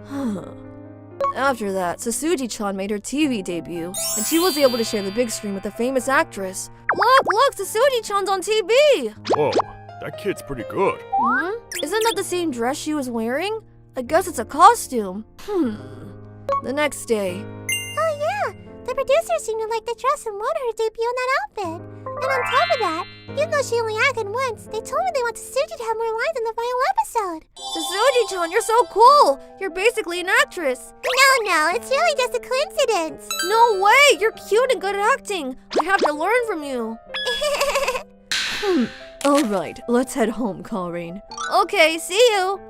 After that, Susuji-chan made her TV debut, and she was able to share the big screen with a famous actress. Look! Susuji-chan's on TV! Whoa, that kid's pretty good. Isn't that the same dress she was wearing? I guess it's a costume. The next day, Oh yeah, the producers seemed to like the dress and wanted her to debut in that outfit. And on top of that, even though she only acted once, they told me they want Susuji to have more lines in the final episode. Susuji-chan, you're so cool! You're basically an actress. No, it's really just a coincidence. No way! You're cute and good at acting. I have to learn from you. alright, let's head home, Corinne. Okay, see you.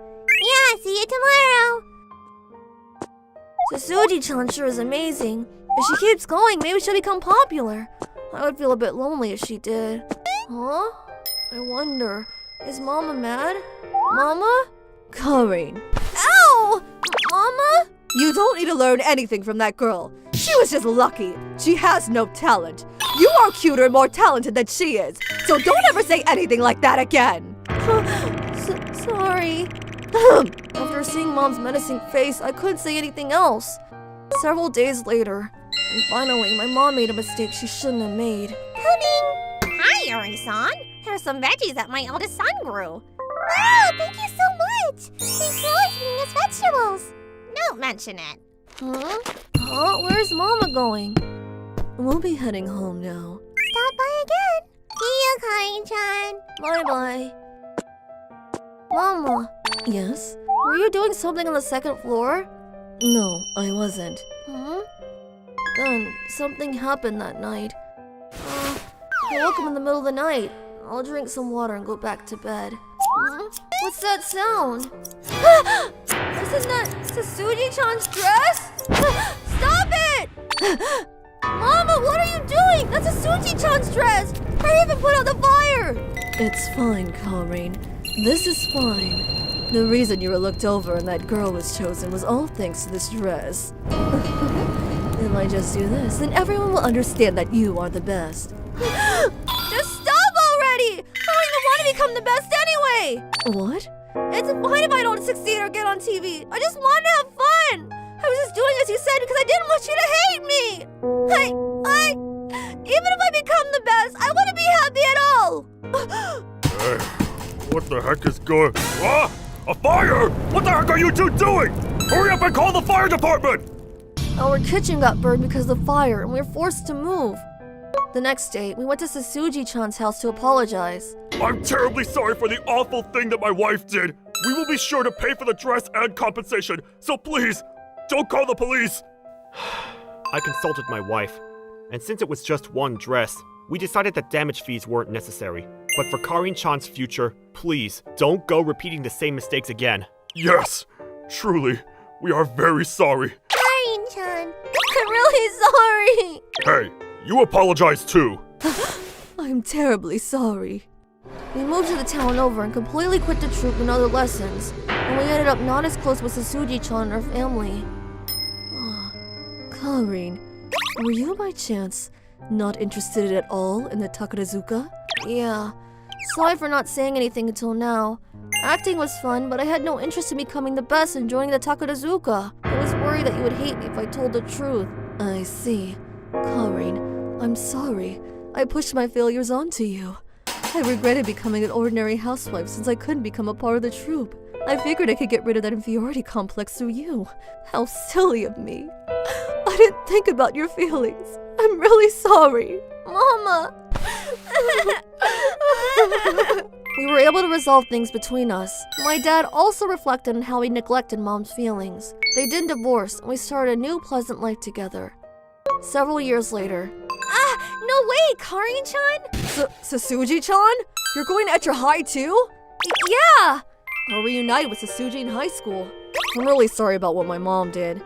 Yeah, see you tomorrow. Susuji-chan sure is amazing. If she keeps going, maybe she'll become popular. I would feel a bit lonely if she did. Huh? I wonder, is Mama mad? Mama? Corinne, Ow! Mama? you don't need to learn anything from that girl. She was just lucky. She has no talent. You are cuter and more talented than she is, so don't ever say anything like that again. Sorry. After seeing Mom's menacing face, I couldn't say anything else. Several days later, and finally, my mom made a mistake she shouldn't have made. Hi, Yuri-san. Here's some veggies that my eldest son grew. Wow, thank you so much. Thanks for always bringing us vegetables. Don't mention it. Huh? Where's Mama going? We'll be heading home now. Stop by again. See you, Karin-chan. Bye-bye. Mama, Yes? were you doing something on the second floor? No, I wasn't. Hmm? Then something happened that night. I woke up in the middle of the night. I'll drink some water and go back to bed. What's that sound? Isn't that Sasuji-chan's dress? Stop it! Mama, what are you doing? That's Sasuji-chan's dress! Hurry up and put out the fire! It's fine, Karin. This is fine. The reason you were looked over and that girl was chosen was all thanks to this dress. If I just do this, then everyone will understand that you are the best. Just stop already! I don't even want to become the best anyway! What? It's fine if I don't succeed or get on TV. I just want to have fun. I was just doing as you said because I didn't want you to hate me. Even if I become the best, I wouldn't be happy at all. Hey, what the heck is going? Ah! A fire! What the heck are you two doing? Hurry up and call the fire department! Our kitchen got burned because of the fire, and we were forced to move. The next day, we went to Sasuji-chan's house to apologize. I'm terribly sorry for the awful thing that my wife did. We will be sure to pay for the dress and compensation, so please, don't call the police. I consulted my wife, and since it was just one dress, we decided that damage fees weren't necessary. But for Karin-chan's future, please, don't go repeating the same mistakes again. Yes, truly, we are very sorry. Karin-chan. I'm really sorry. Hey, you apologize too. I'm terribly sorry. We moved to the town over and completely quit the troupe and other lessons, and we ended up not as close with Sasuji-chan and her family. Karin, were you by chance not interested at all in the Takarazuka? Yeah. Sorry for not saying anything until now. Acting was fun, but I had no interest in becoming the best and joining the Takarazuka. I was worried that you would hate me if I told the truth. I see. Karin, I'm sorry. I pushed my failures onto you. I regretted becoming an ordinary housewife since I couldn't become a part of the troupe. I figured I could get rid of that inferiority complex through you. How silly of me. I didn't think about your feelings. I'm really sorry. Mama! We were able to resolve things between us. My dad also reflected on how he neglected Mom's feelings. They did divorce, and we started a new pleasant life together. Several years later. No way, Karin-chan? Sasuji-chan? You're going to Etra High too? Yeah! Are reunited with Sasuji in high school. I'm really sorry about what my mom did.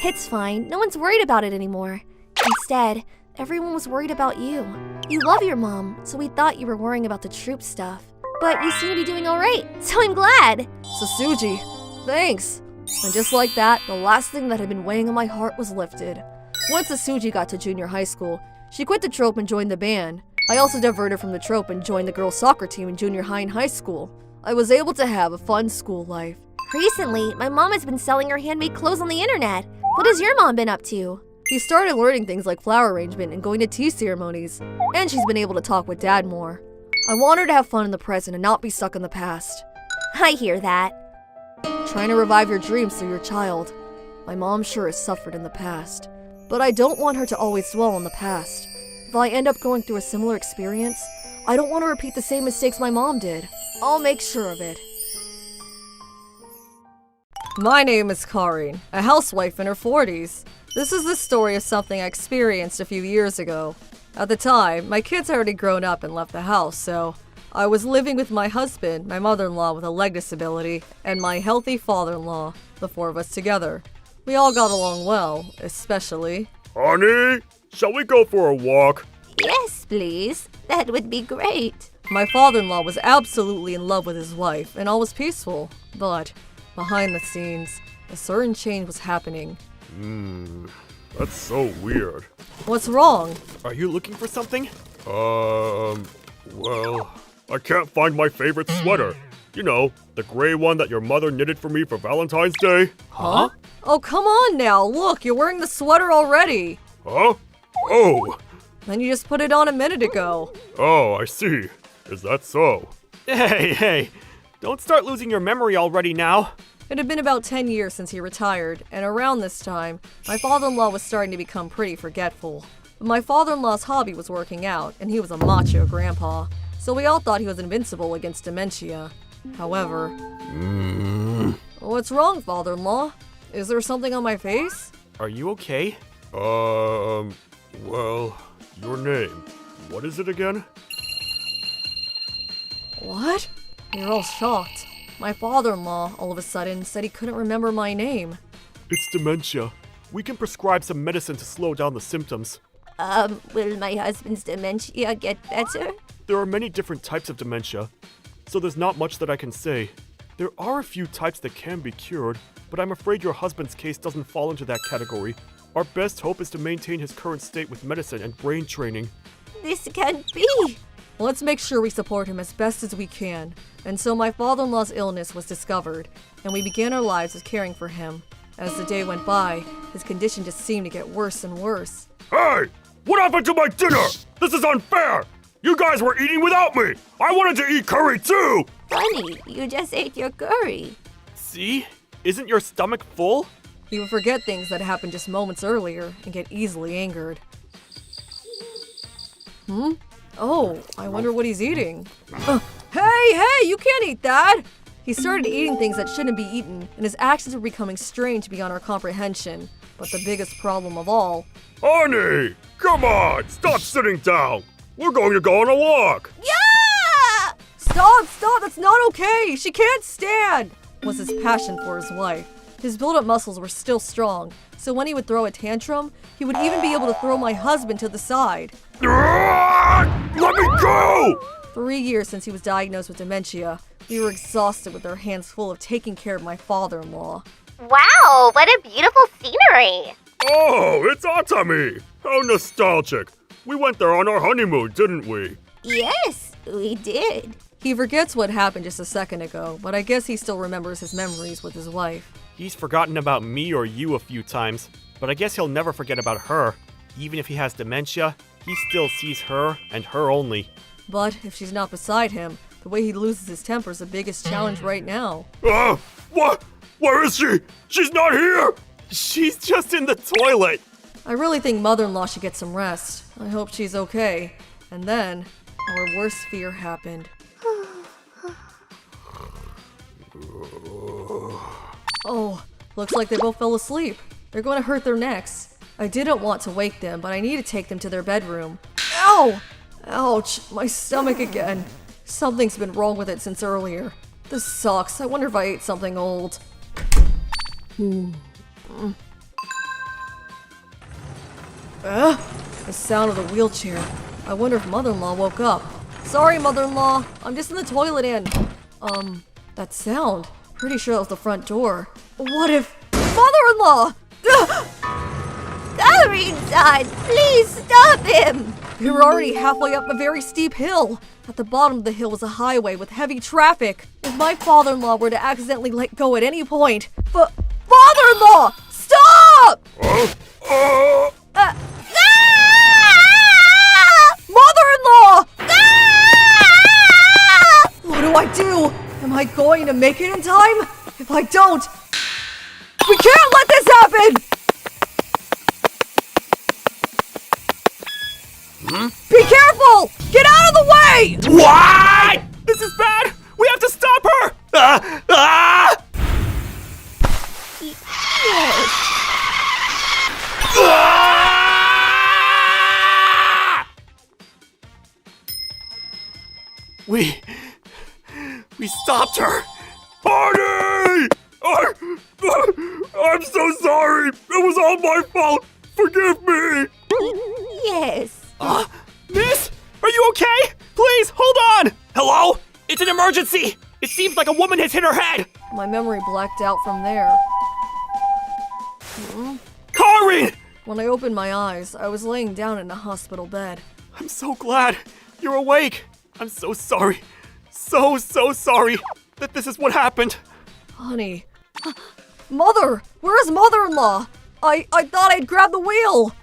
It's fine. No one's worried about it anymore. Instead, everyone was worried about you. You love your mom, so we thought you were worrying about the troop stuff. But you seem to be doing alright, so I'm glad. Sasuji, thanks. And just like that, the last thing that had been weighing on my heart was lifted. Once Sasuji got to junior high school, she quit the trope and joined the band. I also diverted from the trope and joined the girls' soccer team in junior high and high school. I was able to have a fun school life. Recently, my mom has been selling her handmade clothes on the internet. What has your mom been up to? She started learning things like flower arrangement and going to tea ceremonies. And she's been able to talk with Dad more. I want her to have fun in the present and not be stuck in the past. I hear that. Trying to revive your dreams through your child. My mom sure has suffered in the past. But I don't want her to always dwell on the past. If I end up going through a similar experience, I don't want to repeat the same mistakes my mom did. I'll make sure of it. My name is Karin, a housewife in her 40s. This is the story of something I experienced a few years ago. At the time, my kids had already grown up and left the house, so I was living with my husband, my mother-in-law with a leg disability, and my healthy father-in-law, the four of us together. We all got along well, especially... Honey, shall we go for a walk? Yes, please. That would be great. My father-in-law was absolutely in love with his wife, and all was peaceful. But, behind the scenes, a certain change was happening. That's so weird. What's wrong? Are you looking for something? Well, I can't find my favorite sweater. You know, the gray one that your mother knitted for me for Valentine's Day. Huh? Oh, come on now. Look, you're wearing the sweater already. Huh? Oh! Then you just put it on a minute ago. Oh, I see. Is that so? Hey, don't start losing your memory already now. It had been about 10 years since he retired, and around this time, my father-in-law was starting to become pretty forgetful. But my father-in-law's hobby was working out, and he was a macho grandpa, so we all thought he was invincible against dementia. However... What's wrong, father-in-law? Is there something on my face? Are you okay? Well, your name. What is it again? What? You're all shocked. My father-in-law, all of a sudden, said he couldn't remember my name. It's dementia. We can prescribe some medicine to slow down the symptoms. Will my husband's dementia get better? There are many different types of dementia, so there's not much that I can say. There are a few types that can be cured, but I'm afraid your husband's case doesn't fall into that category. Our best hope is to maintain his current state with medicine and brain training. This can't be. Let's make sure we support him as best as we can. And so my father-in-law's illness was discovered, and we began our lives as caring for him. As the day went by, his condition just seemed to get worse and worse. Hey! What happened to my dinner? This is unfair! You guys were eating without me! I wanted to eat curry too! Funny, you just ate your curry. See? Isn't your stomach full? He would forget things that happened just moments earlier and get easily angered. Oh, I wonder what he's eating. Hey, you can't eat that! He started eating things that shouldn't be eaten, and his actions were becoming strange beyond our comprehension. But the biggest problem of all... Honey! Come on! Stop sitting down! We're going to go on a walk! Yeah! Stop! That's not okay! She can't stand! Was his passion for his wife. His built-up muscles were still strong, so when he would throw a tantrum, he would even be able to throw my husband to the side. Let me go! 3 years since he was diagnosed with dementia, we were exhausted with our hands full of taking care of my father-in-law. Wow, what a beautiful scenery! Oh, it's Atami! How nostalgic! We went there on our honeymoon, didn't we? Yes, we did. He forgets what happened just a second ago, but I guess he still remembers his memories with his wife. He's forgotten about me or you a few times, but I guess he'll never forget about her. Even if he has dementia, he still sees her and her only. But if she's not beside him, the way he loses his temper is the biggest challenge right now. What? Where is she? She's not here! She's just in the toilet! I really think mother-in-law should get some rest. I hope she's okay. And then, our worst fear happened. Oh, looks like they both fell asleep. They're going to hurt their necks. I didn't want to wake them, but I need to take them to their bedroom. Ow! Ouch, my stomach again. Something's been wrong with it since earlier. This sucks. I wonder if I ate something old. The sound of the wheelchair. I wonder if mother-in-law woke up. Sorry, mother-in-law. I'm just in the toilet and... that sound. Pretty sure that was the front door. What if... Mother-in-law! Gallery-san, please stop him! We were already halfway up a very steep hill. At the bottom of the hill was a highway with heavy traffic. If my father-in-law were to accidentally let go at any point... Father-in-law! Stop! Mother-in-law! What do I do? Am I going to make it in time? If I don't... We can't let this happen! Be careful! Get out of the way! What? This is bad! We have to stop her! We stopped her! Honey! I'm so sorry! It was all my fault! Forgive me! Yes. Miss? Are you okay? Please, hold on! Hello? It's an emergency! It seems like a woman has hit her head! My memory blacked out from there. Karin! When I opened my eyes, I was laying down in a hospital bed. I'm so glad you're awake. I'm so sorry. So sorry that this is what happened. Honey. Mother! Where's mother-in-law? I thought I'd grab the wheel!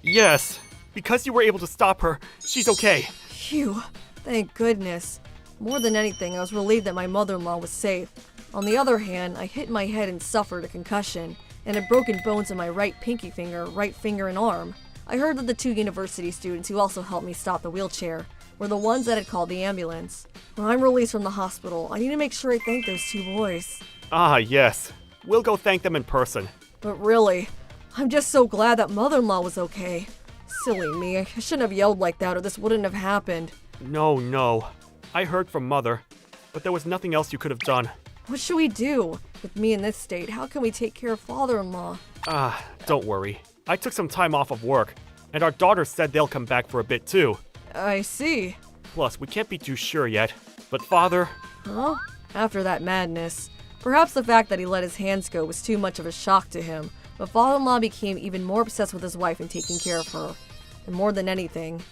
Yes. Because you were able to stop her, she's okay. Phew. Thank goodness. More than anything, I was relieved that my mother-in-law was safe. On the other hand, I hit my head and suffered a concussion, and had broken bones in my right pinky finger, right finger, and arm. I heard that the 2 university students who also helped me stop the wheelchair were the ones that had called the ambulance. When I'm released from the hospital, I need to make sure I thank those two boys. Ah, yes. We'll go thank them in person. But really, I'm just so glad that mother-in-law was okay. Silly me, I shouldn't have yelled like that or this wouldn't have happened. No. I heard from Mother, but there was nothing else you could have done. What should we do? With me in this state, how can we take care of father-in-law? Don't worry. I took some time off of work, and our daughters said they'll come back for a bit too. I see. Plus, we can't be too sure yet. But Father... Huh? After that madness. Perhaps the fact that he let his hands go was too much of a shock to him, but father-in-law became even more obsessed with his wife and taking care of her. And more than anything...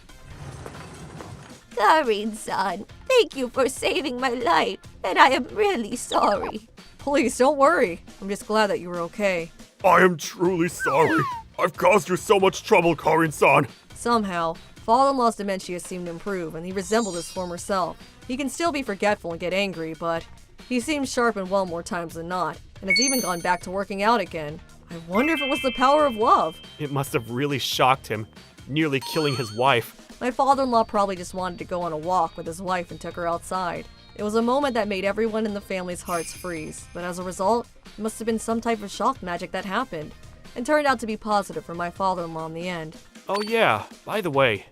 Karin-san, thank you for saving my life, and I am really sorry. Please, don't worry. I'm just glad that you were okay. I am truly sorry. I've caused you so much trouble, Karin-san. Somehow, father-in-law's dementia seemed to improve and he resembled his former self. He can still be forgetful and get angry, but he seems sharp and well more times than not, and has even gone back to working out again. I wonder if it was the power of love. It must have really shocked him, nearly killing his wife. My father-in-law probably just wanted to go on a walk with his wife and took her outside. It was a moment that made everyone in the family's hearts freeze, but as a result, it must have been some type of shock magic that happened, and turned out to be positive for my father-in-law in the end. Oh yeah, by the way.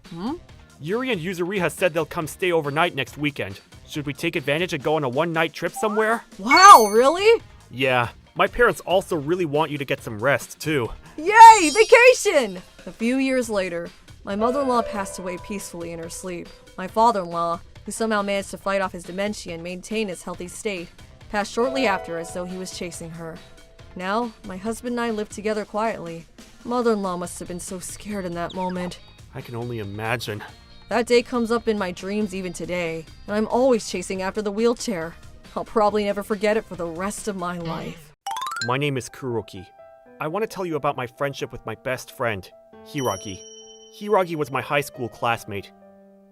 Yuri and Yuzuriha said they'll come stay overnight next weekend. Should we take advantage and go on a one-night trip somewhere? Wow, really? Yeah, my parents also really want you to get some rest, too. Yay, vacation! A few years later, my mother-in-law passed away peacefully in her sleep. My father-in-law, who somehow managed to fight off his dementia and maintain his healthy state, passed shortly after as though he was chasing her. Now, my husband and I live together quietly. Mother-in-law must have been so scared in that moment. I can only imagine. That day comes up in my dreams even today, and I'm always chasing after the wheelchair. I'll probably never forget it for the rest of my life. My name is Kuroki. I want to tell you about my friendship with my best friend, Hiragi. Hiragi was my high school classmate.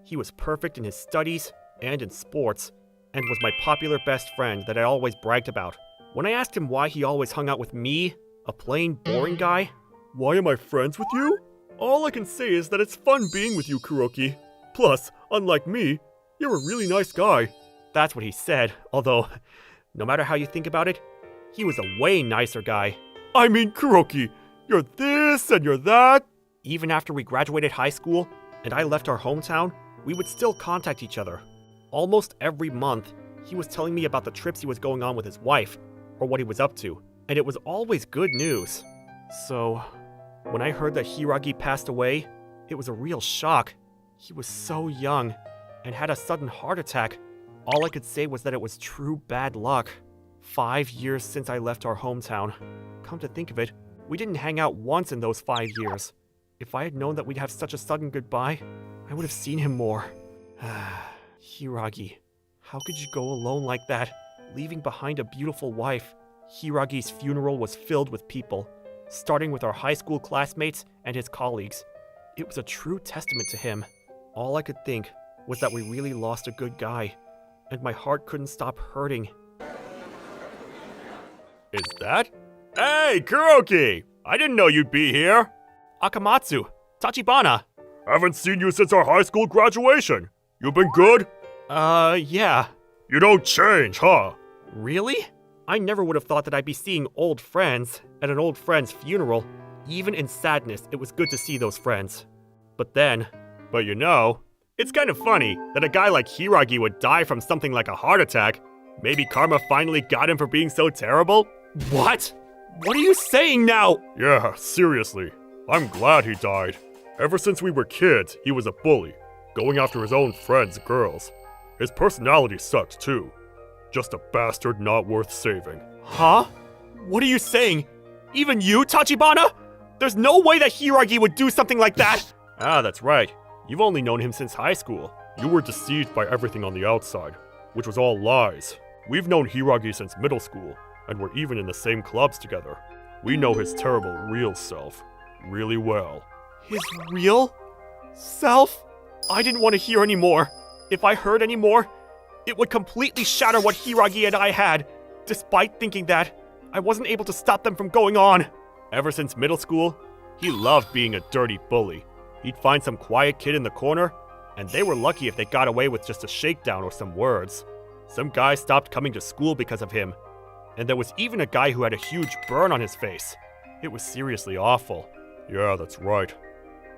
He was perfect in his studies and in sports, and was my popular best friend that I always bragged about. When I asked him why he always hung out with me, a plain, boring guy, Why am I friends with you? All I can say is that it's fun being with you, Kuroki. Plus, unlike me, you're a really nice guy. that's what he said, although, no matter how you think about it, he was a way nicer guy. I mean, Kuroki, you're this and you're that. Even after we graduated high school, and I left our hometown, we would still contact each other. Almost every month, he was telling me about the trips he was going on with his wife, or what he was up to, and it was always good news. So, when I heard that Hiragi passed away, it was a real shock. He was so young, and had a sudden heart attack. All I could say was that it was true bad luck. 5 years since I left our hometown. Come to think of it, we didn't hang out once in those 5 years. If I had known that we'd have such a sudden goodbye, I would have seen him more. Hiragi, how could you go alone like that, leaving behind a beautiful wife? Hiragi's funeral was filled with people, starting with our high school classmates and his colleagues. It was a true testament to him. All I could think was that we really lost a good guy, and my heart couldn't stop hurting. Is that? Hey, Kuroki! I didn't know you'd be here. Akamatsu, Tachibana. Haven't seen you since our high school graduation. You been good? Yeah. You don't change, huh? Really? I never would have thought that I'd be seeing old friends at an old friend's funeral. Even in sadness, it was good to see those friends. But you know, it's kind of funny that a guy like Hiragi would die from something like a heart attack. Maybe karma finally got him for being so terrible? What? What are you saying now? Yeah, seriously. I'm glad he died. Ever since we were kids, he was a bully, going after his own friends' girls. His personality sucked too. Just a bastard not worth saving. Huh? What are you saying? Even you, Tachibana? There's no way that Hiragi would do something like that! Ah, that's right. You've only known him since high school. You were deceived by everything on the outside, which was all lies. We've known Hiragi since middle school, and we're even in the same clubs together. We know his terrible real self really well. His real self? I didn't want to hear any more. If I heard any more, it would completely shatter what Hiragi and I had. Despite thinking that, I wasn't able to stop them from going on. Ever since middle school, he loved being a dirty bully. He'd find some quiet kid in the corner, And they were lucky if they got away with just a shakedown or some words. Some guy stopped coming to school because of him. And there was even a guy who had a huge burn on his face. It was seriously awful. Yeah, that's right.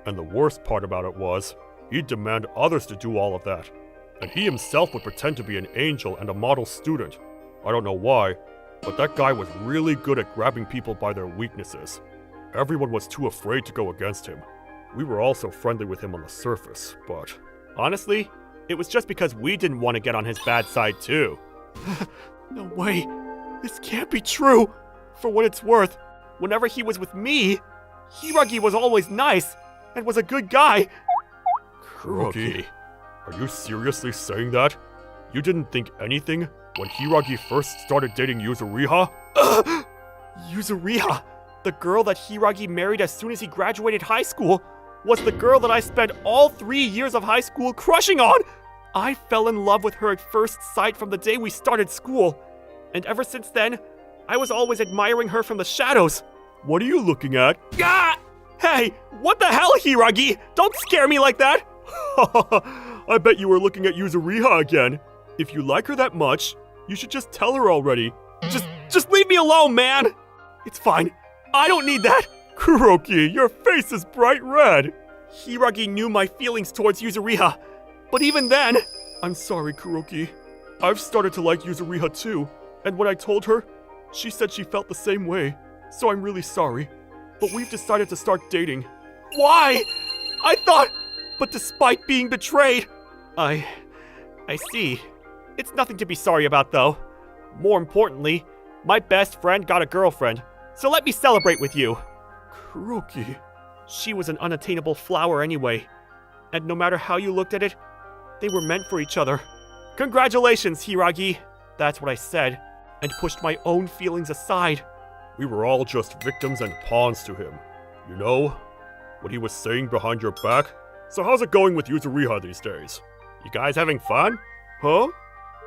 And the worst part about it was, he'd demand others to do all of that. And he himself would pretend to be an angel and a model student. I don't know why, but that guy was really good at grabbing people by their weaknesses. Everyone was too afraid to go against him. We were also friendly with him on the surface, but... Honestly, it was just because we didn't want to get on his bad side too. No way. This can't be true. For what it's worth, whenever he was with me, Hiragi was always nice and was a good guy. Kuroki, are you seriously saying that? You didn't think anything when Hiragi first started dating Yuzuriha? Yuzuriha, the girl that Hiragi married as soon as he graduated high school, was the girl that I spent all 3 years of high school crushing on! I fell in love with her at first sight from the day we started school. And ever since then, I was always admiring her from the shadows. What are you looking at? Ah! Hey, what the hell, Hiragi? Don't scare me like that! I bet you were looking at Yuzuriha again. If you like her that much, you should just tell her already. Just leave me alone, man! It's fine. I don't need that! Kuroki, your face is bright red. Hiragi knew my feelings towards Yuzuriha, but even then... I'm sorry, Kuroki. I've started to like Yuzuriha too, and when I told her, she said she felt the same way, so I'm really sorry. But we've decided to start dating. Why? I thought... But despite being betrayed... I see. It's nothing to be sorry about, though. More importantly, my best friend got a girlfriend, so let me celebrate with you. Kuroki... She was an unattainable flower anyway, and no matter how you looked at it, they were meant for each other. Congratulations, Hiragi! That's what I said, and pushed my own feelings aside. We were all just victims and pawns to him. You know, what he was saying behind your back? So how's it going with Yuzuriha these days? You guys having fun? Huh?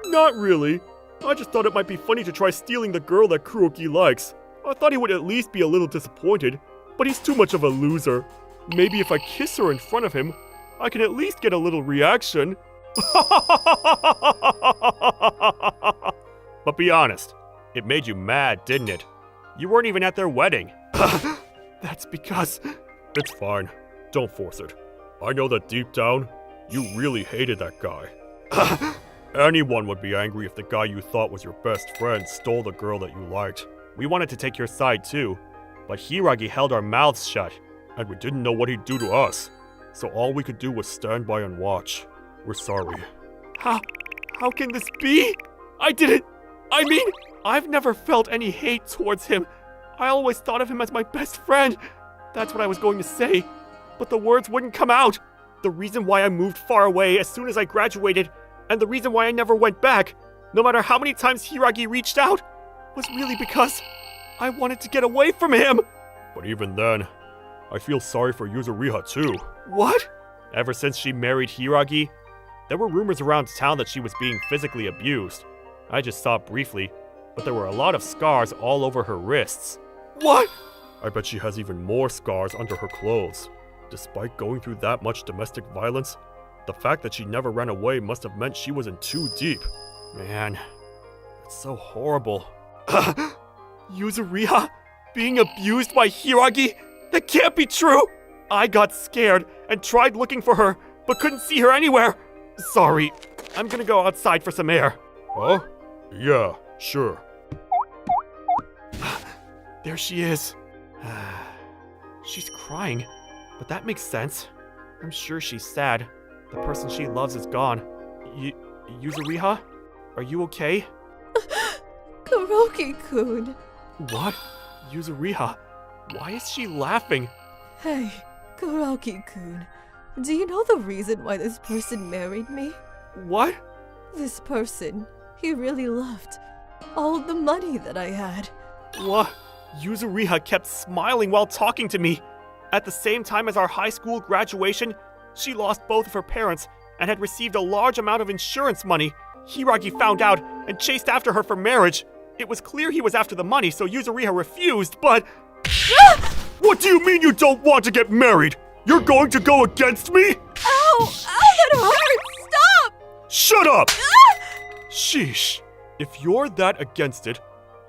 Not really. I just thought it might be funny to try stealing the girl that Kuroki likes. I thought he would at least be a little disappointed, but he's too much of a loser. Maybe if I kiss her in front of him, I can at least get a little reaction. But be honest, it made you mad, didn't it? You weren't even at their wedding. That's because... It's fine. Don't force it. I know that deep down, you really hated that guy. Anyone would be angry if the guy you thought was your best friend stole the girl that you liked. We wanted to take your side too, but Hiragi held our mouths shut. And we didn't know what he'd do to us. So all we could do was stand by and watch. We're sorry. How can this be? I've never felt any hate towards him. I always thought of him as my best friend. That's what I was going to say, but the words wouldn't come out. The reason why I moved far away as soon as I graduated, and the reason why I never went back, no matter how many times Hiragi reached out, was really because I wanted to get away from him. But even then, I feel sorry for Yuzuriha too. What? Ever since she married Hiragi, there were rumors around town that she was being physically abused. I just saw it briefly, but there were a lot of scars all over her wrists. What? I bet she has even more scars under her clothes. Despite going through that much domestic violence, the fact that she never ran away must have meant she was in too deep. Man, it's so horrible. Yuzuriha being abused by Hiragi? That can't be true! I got scared and tried looking for her, but couldn't see her anywhere. Sorry, I'm gonna go outside for some air. Huh? Yeah, sure. There she is. She's crying, but that makes sense. I'm sure she's sad. The person she loves is gone. Yuzuriha? Are you okay? Kuroki-kun. What? Yuzuriha? Why is she laughing? Hey, Kuroki-kun. Do you know the reason why this person married me? What? This person, he really loved all the money that I had. What? Yuzuriha kept smiling while talking to me. At the same time as our high school graduation, she lost both of her parents and had received a large amount of insurance money. Hiragi found out and chased after her for marriage. It was clear he was after the money, so Yuzuriha refused, but... What do you mean you don't want to get married? You're going to go against me? Ow! Ow, that hurts! Stop! Shut up! Sheesh. If you're that against it,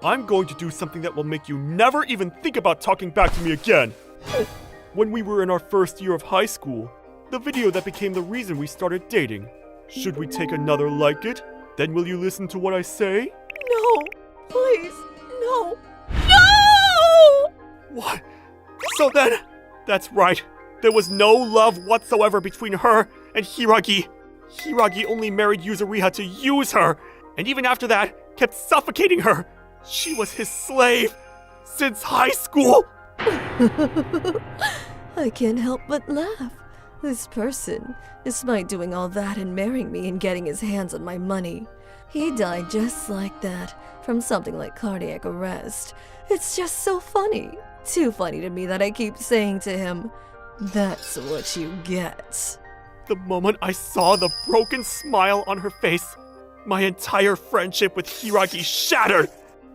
I'm going to do something that will make you never even think about talking back to me again. When we were in our first year of high school, the video that became the reason we started dating. Should we take another like it? Then will you listen to what I say? No! Please, no! No! What? So then, that's right. There was no love whatsoever between her and Hiragi. Hiragi only married Yuzuriha to use her, and even after that, kept suffocating her. She was his slave since high school. I can't help but laugh. This person, despite doing all that and marrying me and getting his hands on my money, he died just like that, from something like cardiac arrest. It's just so funny. Too funny to me that I keep saying to him, "That's what you get." The moment I saw the broken smile on her face, my entire friendship with Hiragi shattered.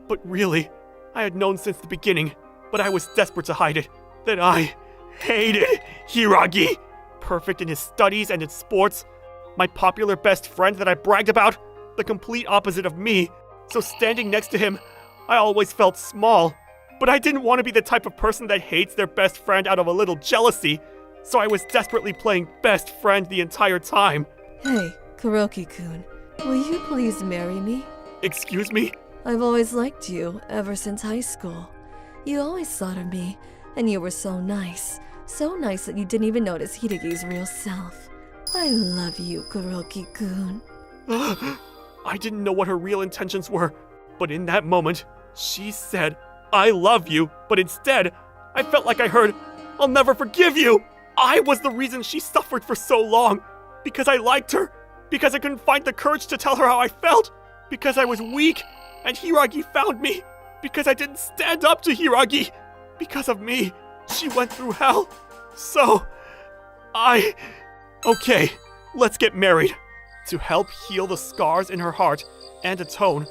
But really, I had known since the beginning, but I was desperate to hide it, that I hated Hiragi. Perfect in his studies and in sports, my popular best friend that I bragged about, the complete opposite of me. So standing next to him, I always felt small. But I didn't want to be the type of person that hates their best friend out of a little jealousy. So I was desperately playing best friend the entire time. Hey, Kuroki-kun, will you please marry me? Excuse me? I've always liked you, ever since high school. You always thought of me, and you were so nice. So nice that you didn't even notice Hiragi's real self. I love you, Kuroki-kun. I didn't know what her real intentions were, but in that moment, she said, "I love you," but instead, I felt like I heard, "I'll never forgive you." I was the reason she suffered for so long, because I liked her, because I couldn't find the courage to tell her how I felt, because I was weak, and Hiragi found me, because I didn't stand up to Hiragi. Because of me, she went through hell. So, okay, let's get married. To help heal the scars in her heart and atone,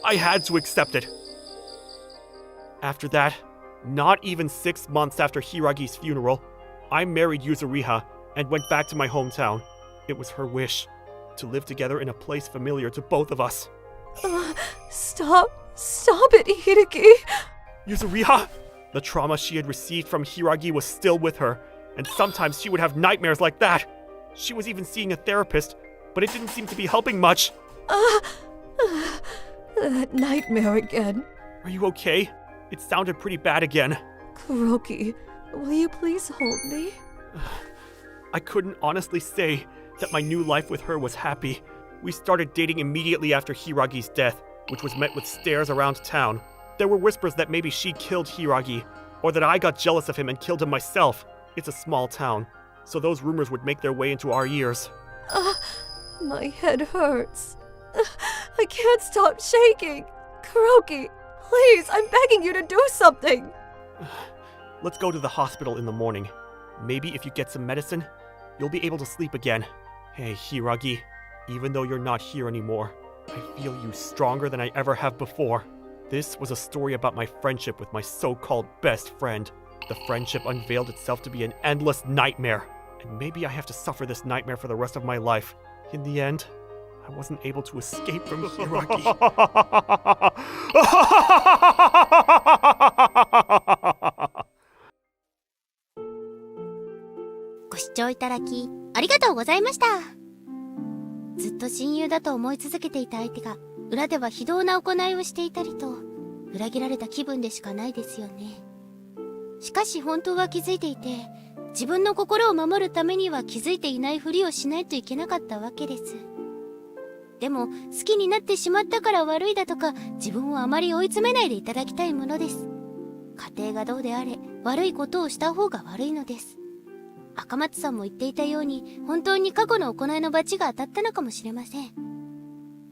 I had to accept it. After that, not even 6 months after Hiragi's funeral, I married Yuzuriha and went back to my hometown. It was her wish to live together in a place familiar to both of us. Stop it, Hiragi. Yuzuriha? The trauma she had received from Hiragi was still with her, and sometimes she would have nightmares like that. She was even seeing a therapist, but it didn't seem to be helping much. That nightmare again. Are you okay? It sounded pretty bad again. Kuroki, will you please hold me? I couldn't honestly say that my new life with her was happy. We started dating immediately after Hiragi's death, which was met with stares around town. There were whispers that maybe she killed Hiragi, or that I got jealous of him and killed him myself. It's a small town, so those rumors would make their way into our ears. My head hurts. I can't stop shaking. Kuroki, please, I'm begging you to do something. Let's go to the hospital in the morning. Maybe if you get some medicine, you'll be able to sleep again. Hey, Hiragi, even though you're not here anymore, I feel you stronger than I ever have before. This was a story about my friendship with my so-called best friend. The friendship unveiled itself to be an endless nightmare. And maybe I have to suffer this nightmare for the rest of my life. In the end, I wasn't able to escape from Hiragi. ご視聴いただきありがとうございました。ずっと親友だと思い続けていた相手が裏では非道な行いをしていたりと裏切られた気分でしかないですよね。しかし本当は気づいていて、自分の心を守るためには気づいていないふりをしないといけなかったわけです。でも好きになってしまったから悪いだとか自分をあまり追い詰めないでいただきたいものです。家庭がどうであれ悪いことをした方が悪いのです。赤松さんも言っていたように本当に過去の行いの罰が当たったのかもしれません。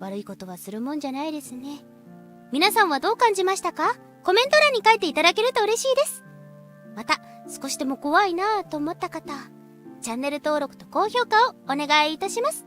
悪いことはするもんじゃないですね。皆さんはどう感じましたか？コメント欄に書いていただけると嬉しいです。また少しでも怖いなぁと思った方、チャンネル登録と高評価をお願いいたします。